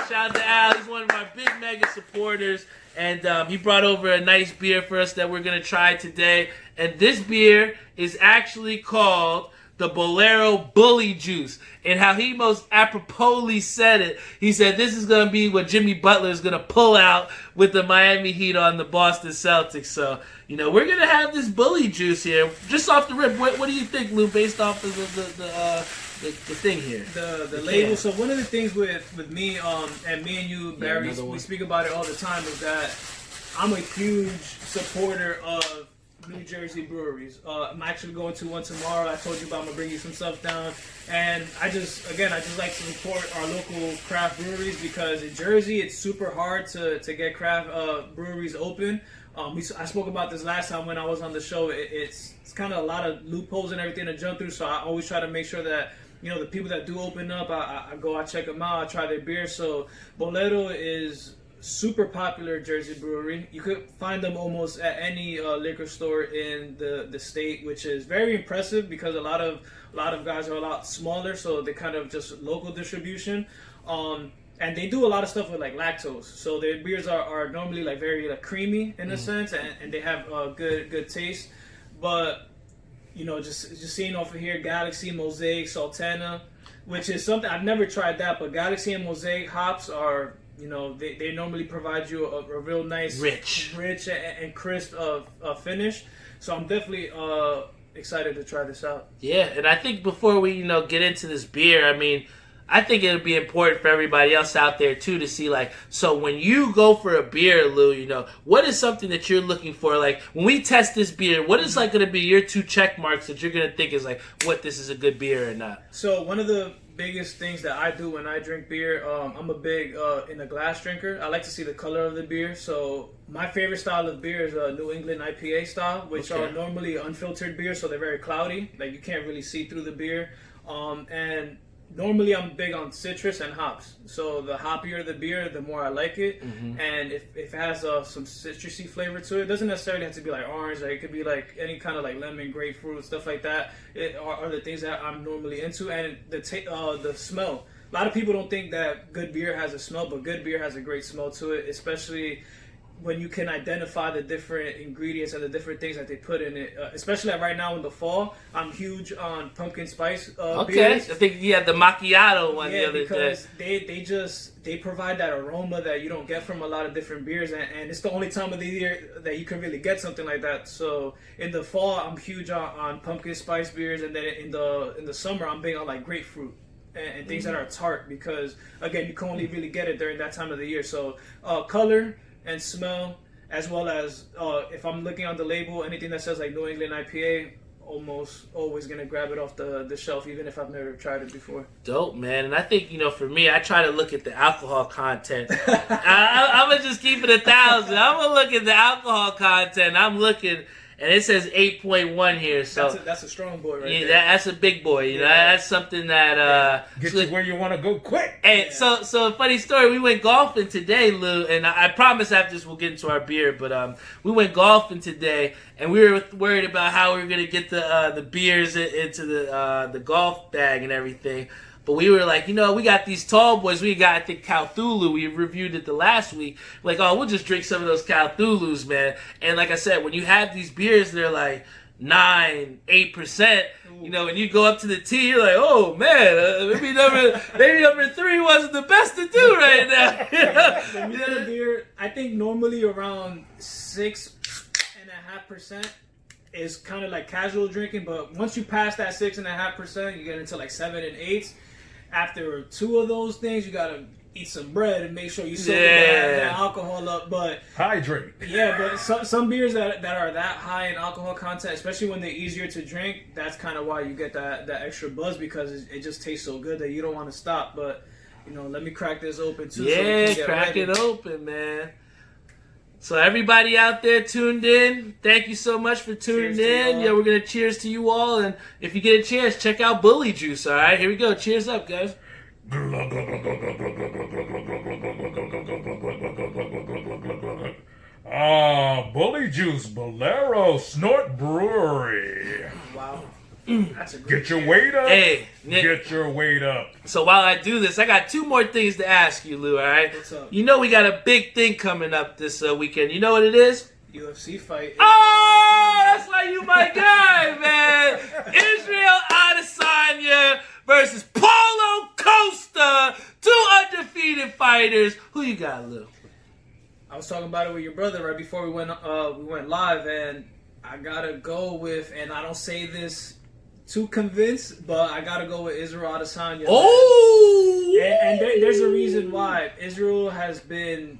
shout out to Al. He's one of our big mega supporters. And he brought over a nice beer for us that we're going to try today. And this beer is actually called the Bolero Bullyjuice. And how he most aproposly said it, he said this is going to be what Jimmy Butler is going to pull out with the Miami Heat on the Boston Celtics. So, we're going to have this Bullyjuice here. Just off the rip, what do you think, Lou, based off of the thing here? The label. So one of the things with me and me and you, Barry, we speak about it all the time, is that I'm a huge supporter of New Jersey breweries. I'm actually going to one tomorrow. I told you about. I'm gonna bring you some stuff down, and I just like to support our local craft breweries, because in Jersey it's super hard to get craft breweries open. I spoke about this last time when I was on the show. It's kind of a lot of loopholes and everything to jump through. So I always try to make sure that the people that do open up, I check them out, I try their beer. So Bolero is super popular Jersey brewery. You could find them almost at any liquor store in the state, which is very impressive, because a lot of guys are a lot smaller, so they kind of just local distribution. And they do a lot of stuff with like lactose, so their beers are normally like very like creamy in a sense, and they have good taste. But just seeing off of here, Galaxy, Mosaic, Sultana, which is something I've never tried that, but Galaxy and Mosaic hops are, they normally provide you a real nice, rich and crisp finish. So I'm definitely excited to try this out. Yeah, and I think before we get into this beer, I think it would be important for everybody else out there too to see, like, so when you go for a beer, Lou, what is something that you're looking for? Like, when we test this beer, what is like going to be your 2 check marks that you're going to think is like, what, this is a good beer or not? So one of the biggest things that I do when I drink beer, I'm a big in a glass drinker. I like to see the color of the beer. So my favorite style of beer is a New England IPA style, which are normally unfiltered beers, so they're very cloudy. Like, you can't really see through the beer. And normally I'm big on citrus and hops. So the hoppier the beer, the more I like it. Mm-hmm. And if it has some citrusy flavor to it, doesn't necessarily have to be like orange. Like, it could be like any kind of like lemon, grapefruit, stuff like that. Are the things that I'm normally into. And the smell. A lot of people don't think that good beer has a smell, but good beer has a great smell to it, especially when you can identify the different ingredients and the different things that they put in it. Especially like right now in the fall, I'm huge on pumpkin spice beers. I think you had the macchiato one the other day. Because they provide that aroma that you don't get from a lot of different beers, and it's the only time of the year that you can really get something like that. So in the fall, I'm huge on pumpkin spice beers, and then in the summer, I'm big on like grapefruit and things that are tart, because again, you can only really get it during that time of the year. So color and smell, as well as if I'm looking on the label, anything that says like New England IPA, almost always gonna grab it off the shelf, even if I've never tried it before. Dope, man. And I think, for me, I try to look at the alcohol content. I'm gonna just keep it 1,000. I'm gonna look at the alcohol content. I'm looking, and it says 8.1 here. So that's a strong boy, right? Yeah, that's a big boy. That's something that gets you where you want to go quick. Hey, so a funny story. We went golfing today, Lou, and I promise after this we'll get into our beer. But we went golfing today, and we were worried about how we were gonna get the beers into the golf bag and everything. But we were like, we got these tall boys. We got, I think, Cthulhu. We reviewed it the last week. Like, oh, we'll just drink some of those Cthulhus, man. And like I said, when you have these beers, they're like 9, 8%. When you go up to the T, you're like, oh man, maybe number 3 wasn't the best to do right now. When you get a beer, I think normally around 6.5% is kind of like casual drinking, but once you pass that 6.5%, you get into like 7 and 8. After 2 of those things, you gotta eat some bread and make sure you soak that alcohol up. But hydrate. Yeah, but some beers that are that high in alcohol content, especially when they're easier to drink, that's kind of why you get that extra buzz, because it just tastes so good that you don't want to stop. But let me crack this open too. Yeah, so crack it open, man. So everybody out there tuned in, thank you so much for tuning in. Yeah, we're gonna cheers to you all, and if you get a chance, check out Bullyjuice. All right, here we go. Cheers up, guys. Bullyjuice, Bolero, Snort Brewery. Wow. That's a great Get your weight up. Hey, Nick. Get your weight up. So while I do this, I got 2 more things to ask you, Lou, all right? What's up? We got a big thing coming up this weekend. You know what it is? UFC fight. Oh, that's why you my guy, man. Israel Adesanya versus Paulo Costa. 2 undefeated fighters. Who you got, Lou? I was talking about it with your brother right before we went live, and I gotta go with, and I don't say this too convinced, but I gotta go with Israel Adesanya. Oh! And there's a reason why. Israel has been,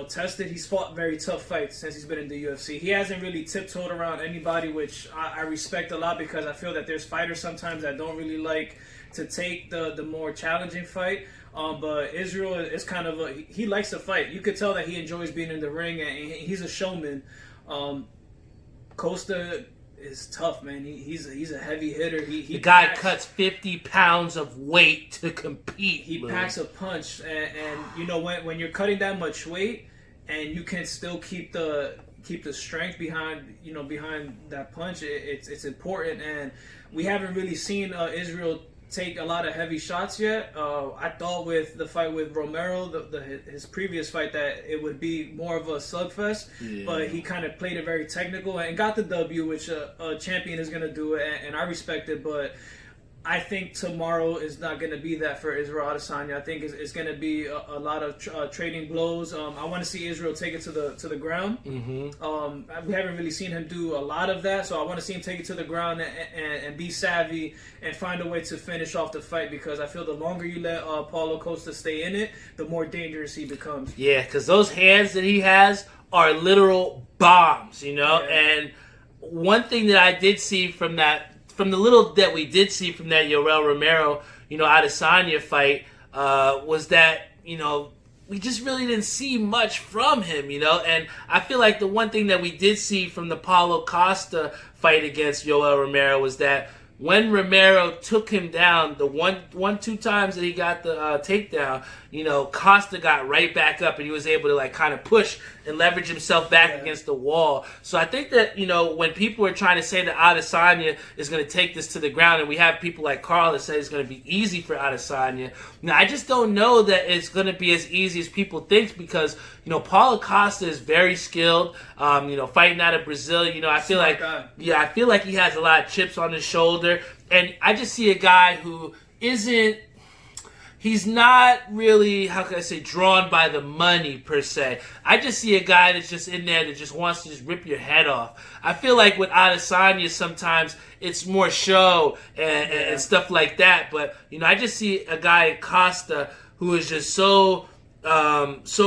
tested. He's fought very tough fights since he's been in the UFC. He hasn't really tiptoed around anybody, which I respect a lot, because I feel that there's fighters sometimes that don't really like to take the more challenging fight. But Israel is kind of he likes to fight. You could tell that he enjoys being in the ring, and he's a showman. Costa is tough, man. He's a heavy hitter. The guy cuts 50 pounds of weight to compete. He packs a punch, and when you're cutting that much weight, and you can still keep the strength behind that punch, it's important. And we haven't really seen Israel take a lot of heavy shots yet. I thought with the fight with Romero, his previous fight, that it would be more of a slugfest, but he kind of played it very technical and got the W, which a champion is going to do, and I respect it. But I think tomorrow is not going to be that for Israel Adesanya. I think it's going to be a lot of trading blows. I want to see Israel take it to the ground. Mm-hmm. We haven't really seen him do a lot of that, so I want to see him take it to the ground and be savvy and find a way to finish off the fight, because I feel the longer you let Paulo Costa stay in it, the more dangerous he becomes. Yeah, because those hands that he has are literal bombs, Yeah. And one thing that I did see from the little that we did see from that Yoel Romero, Adesanya fight, was that, we just really didn't see much from him, And I feel like the one thing that we did see from the Paulo Costa fight against Yoel Romero was that when Romero took him down, the 2 times that he got the takedown, Costa got right back up, and he was able to kind of push and leverage himself back against the wall. So I think that, when people are trying to say that Adesanya is going to take this to the ground, and we have people like Carl that say it's going to be easy for Adesanya, now I just don't know that it's going to be as easy as people think, because, Paulo Costa is very skilled, fighting out of Brazil. I feel like he has a lot of chips on his shoulder, and I just see a guy who he's not really, how can I say, drawn by the money per se. I just see a guy that's just in there that just wants to just rip your head off. I feel like with Adesanya sometimes it's more show and stuff like that. But, I just see a guy, Costa, who is just so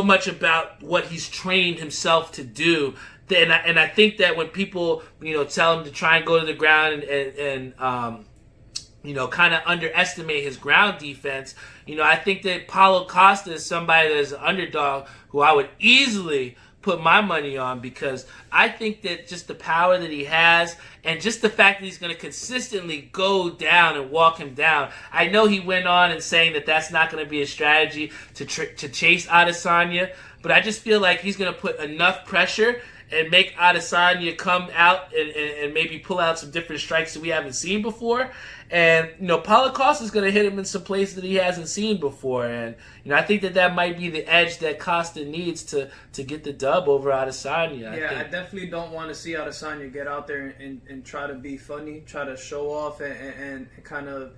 much about what he's trained himself to do. And I think that when people, tell him to try and go to the ground and kind of underestimate his ground defense, I think that Paulo Costa is somebody that is an underdog who I would easily put my money on, because I think that just the power that he has, and just the fact that he's going to consistently go down and walk him down. I know he went on and saying that that's not going to be a strategy to chase Adesanya, but I just feel like he's going to put enough pressure and make Adesanya come out and maybe pull out some different strikes that we haven't seen before. And, Paulo Costa is going to hit him in some places that he hasn't seen before. And, I think that might be the edge that Costa needs to get the dub over Adesanya. I definitely don't want to see Adesanya get out there and try to be funny, try to show off and kind of,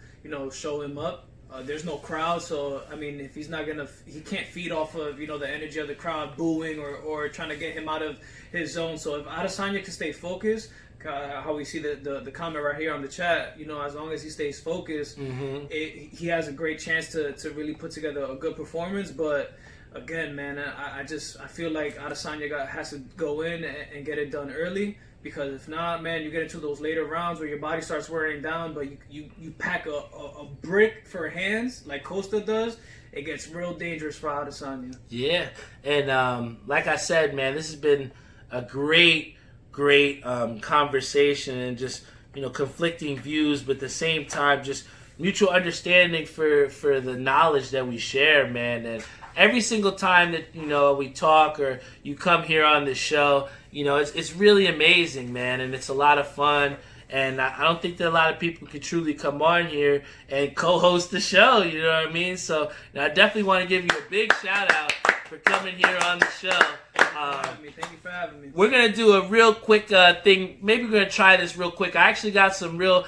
show him up. There's no crowd, so I mean, if he's not he can't feed off of the energy of the crowd booing or trying to get him out of his zone. So if Adesanya can stay focused, how we see the comment right here on the chat, as long as he stays focused, he has a great chance to really put together a good performance. But again, man, I feel like Adesanya has to go in and get it done early. Because if not, man, you get into those later rounds where your body starts wearing down, but you pack a brick for hands like Costa does, it gets real dangerous for Adesanya. Yeah, and like I said, man, this has been a great conversation and just, conflicting views, but at the same time, just mutual understanding for the knowledge that we share, man. And every single time that, we talk or you come here on the show, it's really amazing, man, and it's a lot of fun. And I don't think that a lot of people could truly come on here and co-host the show, you know what I mean? So I definitely want to give you a big shout-out for coming here on the show. Thank you for having me. We're going to do a real quick thing. Maybe we're going to try this real quick. I actually got some real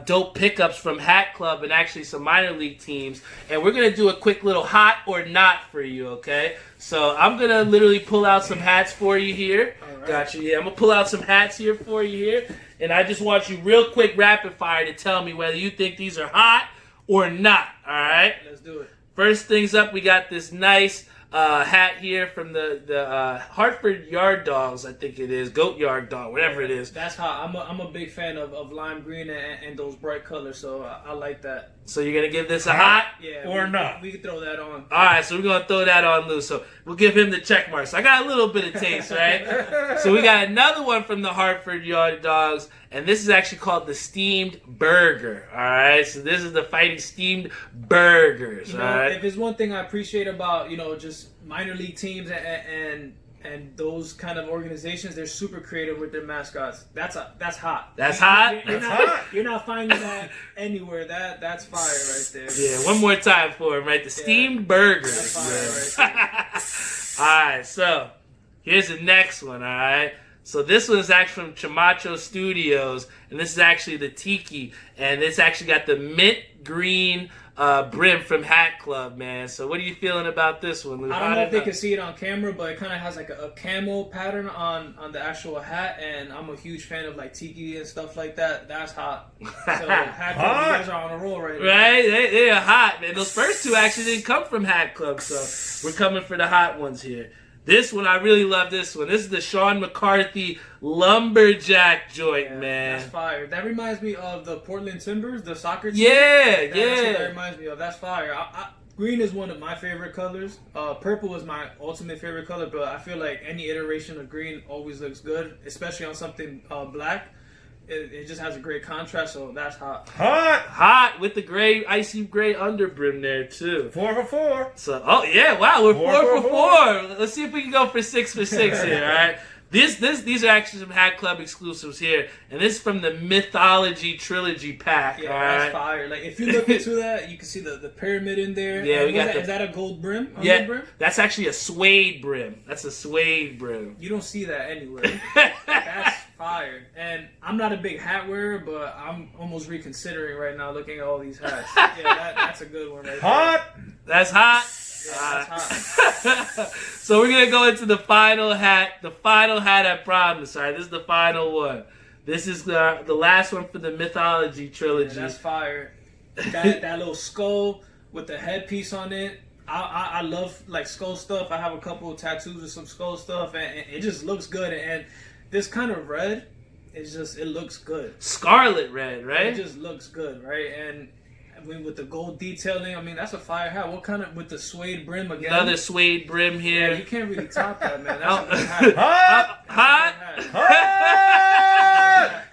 dope pickups from Hat Club and actually some minor league teams. And we're going to do a quick little hot or not for you, okay? So I'm going to literally pull out some hats for you here. All right. Got you. Yeah, I'm going to pull out some hats here for you here. And I just want you real quick rapid fire to tell me whether you think these are hot or not, all right? Let's do it. First things up, we got this nice hat here from the Hartford Yard Dogs, I think it is. Goat Yard Dog, whatever it is. That's hot. I'm a big fan of lime green and those bright colors, so I like that. So you're going to give this a hot? Yeah. Or not? We can throw that on. All right, so we're going to throw that on loose. So we'll give him the check mark. So I got a little bit of taste, right? So we got another one from the Hartford Yard Dogs, and this is actually called the Steamed Burger. All right, so this is the Fighting Steamed Burgers. All right. If there's one thing I appreciate about just minor league teams and those kind of organizations, they're super creative with their mascots. That's hot. That's hot. You're not finding that anywhere. That's fire right there. Yeah, one more time for him, right? The Steamed Burgers. That's fire right there. All right, so here's the next one, all right? So this one is actually from Chamacho Studios, and this is actually the Tiki, and it's actually got the mint green brim from Hat Club, man. So what are you feeling about this one, Lou? I don't know if they can see it on camera, but it kind of has like a camo pattern on the actual hat, and I'm a huge fan of like Tiki and stuff like that. That's hot. So Hat Club, you guys are on a roll right now. Right? They are hot, man. Those first two actually didn't come from Hat Club, so we're coming for the hot ones here. This one, I really love this one. This is the Sean McCarthy Lumberjack joint, man. That's fire. That reminds me of the Portland Timbers, the soccer team. Yeah. That's what that reminds me of. That's fire. Green is one of my favorite colors. Purple is my ultimate favorite color, but I feel like any iteration of green always looks good, especially on something black. It just has a great contrast, so that's hot. Hot With the gray, icy gray underbrim there, too. 4 for 4. So, wow, we're 4 for 4. 4. Let's see if we can go for 6 for 6 here, all right? These are actually some Hat Club exclusives here, and this is from the Mythology Trilogy pack. Yeah, all that's right? fire. Like if you look into that, you can see the pyramid in there. Yeah, we got is that a gold brim? Yeah, brim? that's actually a suede brim. That's a suede brim. You don't see that anywhere. That's fire. And I'm not a big hat wearer, but I'm almost reconsidering right now looking at all these hats. Yeah, that's a good one right Hot. That's hot. there. Yeah, that's hot. So we're gonna go into the final hat. The final hat, I promise. All right, this is the final one. This is the last one for the Mythology Trilogy. Yeah, that's fire. That little skull with the headpiece on it. I love like skull stuff. I have a couple of tattoos with some skull stuff, and it just looks good. And this kind of red, it looks good. Scarlet red, right? It just looks good, right? And I mean, with the gold detailing, I mean, that's a fire hat. What kind of, with the suede brim again? Another suede brim here. Yeah, you can't really top that, man. That's a good hat. Hot!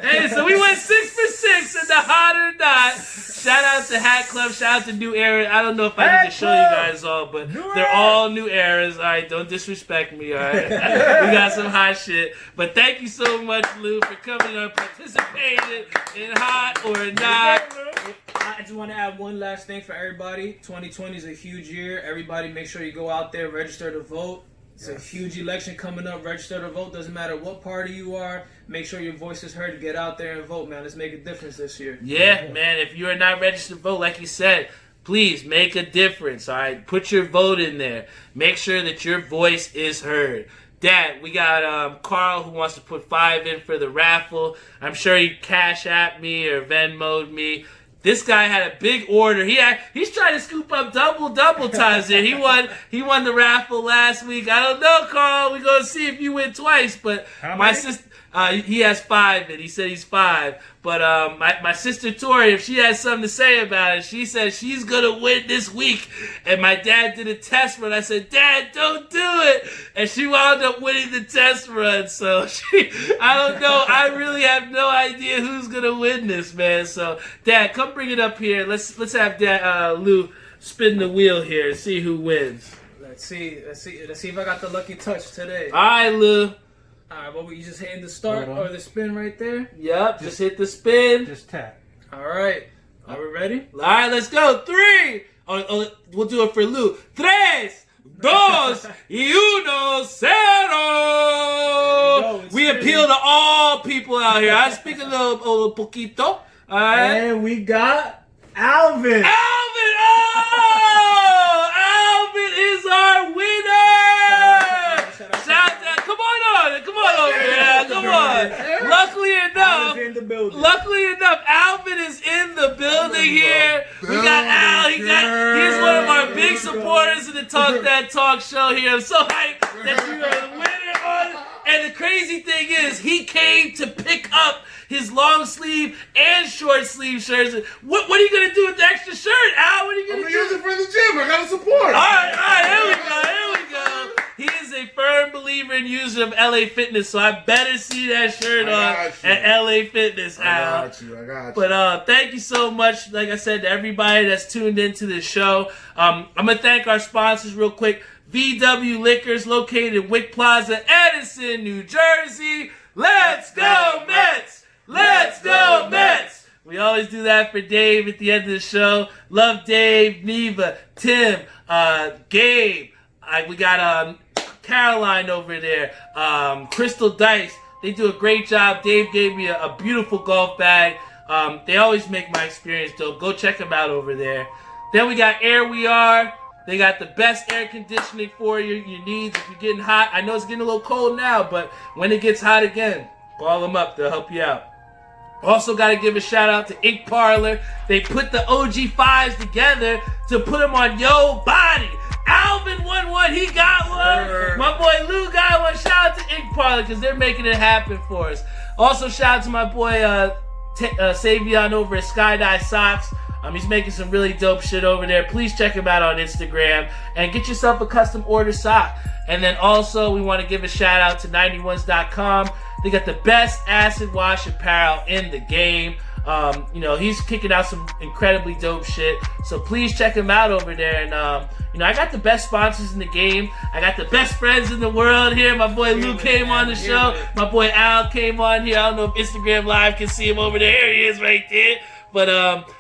Hey, so we went 6 for 6 in the hot or not. Shout out to the Hat Club. Shout out to New Era. I don't know if I need to show you guys all, but they're all new eras. All right, don't disrespect me. All right, we got some hot shit. But thank you so much, Lou, for coming and participating in Hot or Not. I just want to add one last thing for everybody. 2020 is a huge year. Everybody make sure you go out there, register to vote. It's a huge election coming up. Register to vote. Doesn't matter what party you are. Make sure your voice is heard. Get out there and vote, man. Let's make a difference this year. Yeah, man. If you are not registered to vote, like you said, please make a difference, all right? Put your vote in there. Make sure that your voice is heard. Dad, we got Carl who wants to put $5 in for the raffle. I'm sure he Cash App me or Venmo'd me. This guy had a big order. He's trying to scoop up double times there. He won the raffle last week. I don't know, Carl. We're gonna see if you win twice. But my sister, he has 5 in. He said he's 5. But my sister Tori, if she has something to say about it, she says she's gonna win this week. And my dad did a test run. I said, Dad, don't do it. And she wound up winning the test run. So I don't know. I really have no idea who's gonna win this, man. So Dad, come bring it up here. Let's have Dad Lou spin the wheel here and see who wins. Let's see if I got the lucky touch today. All right, Lou. Alright, well, you just hitting the start or the spin right there? Yep, just hit the spin. Just tap. Alright, are we ready? Alright, let's go. 3. We'll do it for Lou. 3, 2, 1, 0. We appeal to all people out here. I speak a little poquito. Alright. And we got Alvin. Alvin! Oh! Alvin is our winner! Shout out to, come on over here. Come on. Luckily enough, Alvin is in the building here. We got Al. He's one of our big supporters in the Talk That Talk show here. I'm so hyped that you are the winner on. And the crazy thing is, he came to pick up his long sleeve and short sleeve shirts. What are you gonna do with the extra shirt, Al? What are you gonna do? I'm gonna use it for the gym. I gotta support. All right, here we go. He is a firm believer and user of LA Fitness, so I better see that shirt on at LA Fitness, Al. I got you. But thank you so much, like I said, to everybody that's tuned into this show. I'm gonna thank our sponsors real quick. VW Liquors, located in Wick Plaza, Edison, New Jersey. Let's go, Mets! Let's go, Mets! We always do that for Dave at the end of the show. Love Dave, Neva, Tim, Gabe. We got Caroline over there, Crystal Dice. They do a great job. Dave gave me a beautiful golf bag. They always make my experience dope. Go check them out over there. Then we got Air We Are. They got the best air conditioning for your needs. If you're getting hot, I know it's getting a little cold now, but when it gets hot again, call them up. They'll help you out. Also got to give a shout out to Ink Parlor. They put the OG5s together to put them on your body. Alvin won one. He got one. My boy Lou got one. Shout out to Ink Parlor because they're making it happen for us. Also shout out to my boy Savion over at Skydive Socks. He's making some really dope shit over there. Please check him out on Instagram and get yourself a custom order sock. And then also we want to give a shout out to 91s.com. They got the best acid wash apparel in the game. He's kicking out some incredibly dope shit. So please check him out over there. And, I got the best sponsors in the game. I got the best friends in the world here. My boy Lou came on the show. My boy Al came on here. I don't know if Instagram Live can see him over there. There he is right there. But,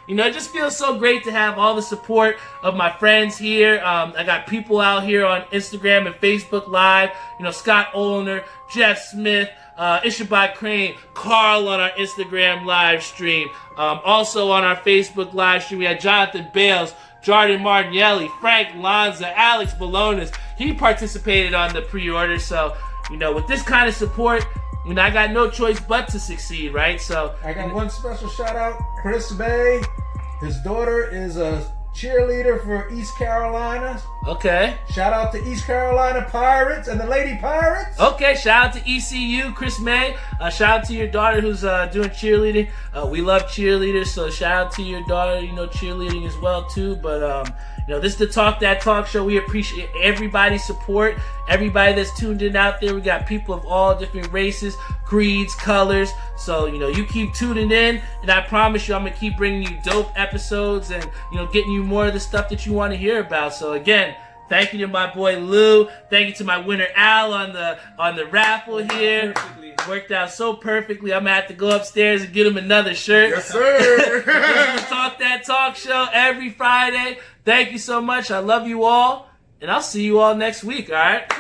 it just feels so great to have all the support of my friends here. I got people out here on Instagram and Facebook Live. Scott Olner, Jeff Smith, Ishabai Crane, Carl on our Instagram live stream. Also on our Facebook live stream, we had Jonathan Bales, Jordan Martinelli, Frank Lanza, Alex Balonis. He participated on the pre-order. So, with this kind of support, I got no choice but to succeed, right? So I got one special shout out, Chris Bay. His daughter is a cheerleader for East Carolina. Okay. Shout out to East Carolina Pirates and the Lady Pirates. Okay, shout out to ECU, Chris May. Shout out to your daughter who's doing cheerleading. We love cheerleaders, so shout out to your daughter, cheerleading as well too. But This is the Talk That Talk show. We appreciate everybody's support, everybody that's tuned in out there. We got people of all different races, creeds, colors. So, you keep tuning in, and I promise you I'm going to keep bringing you dope episodes and, getting you more of the stuff that you want to hear about. So, again, thank you to my boy Lou. Thank you to my winner Al on the raffle here. Perfectly. Worked out so perfectly. I'm going to have to go upstairs and get him another shirt. Yes, sir. This is the Talk That Talk show every Friday. Thank you so much. I love you all, and I'll see you all next week, all right?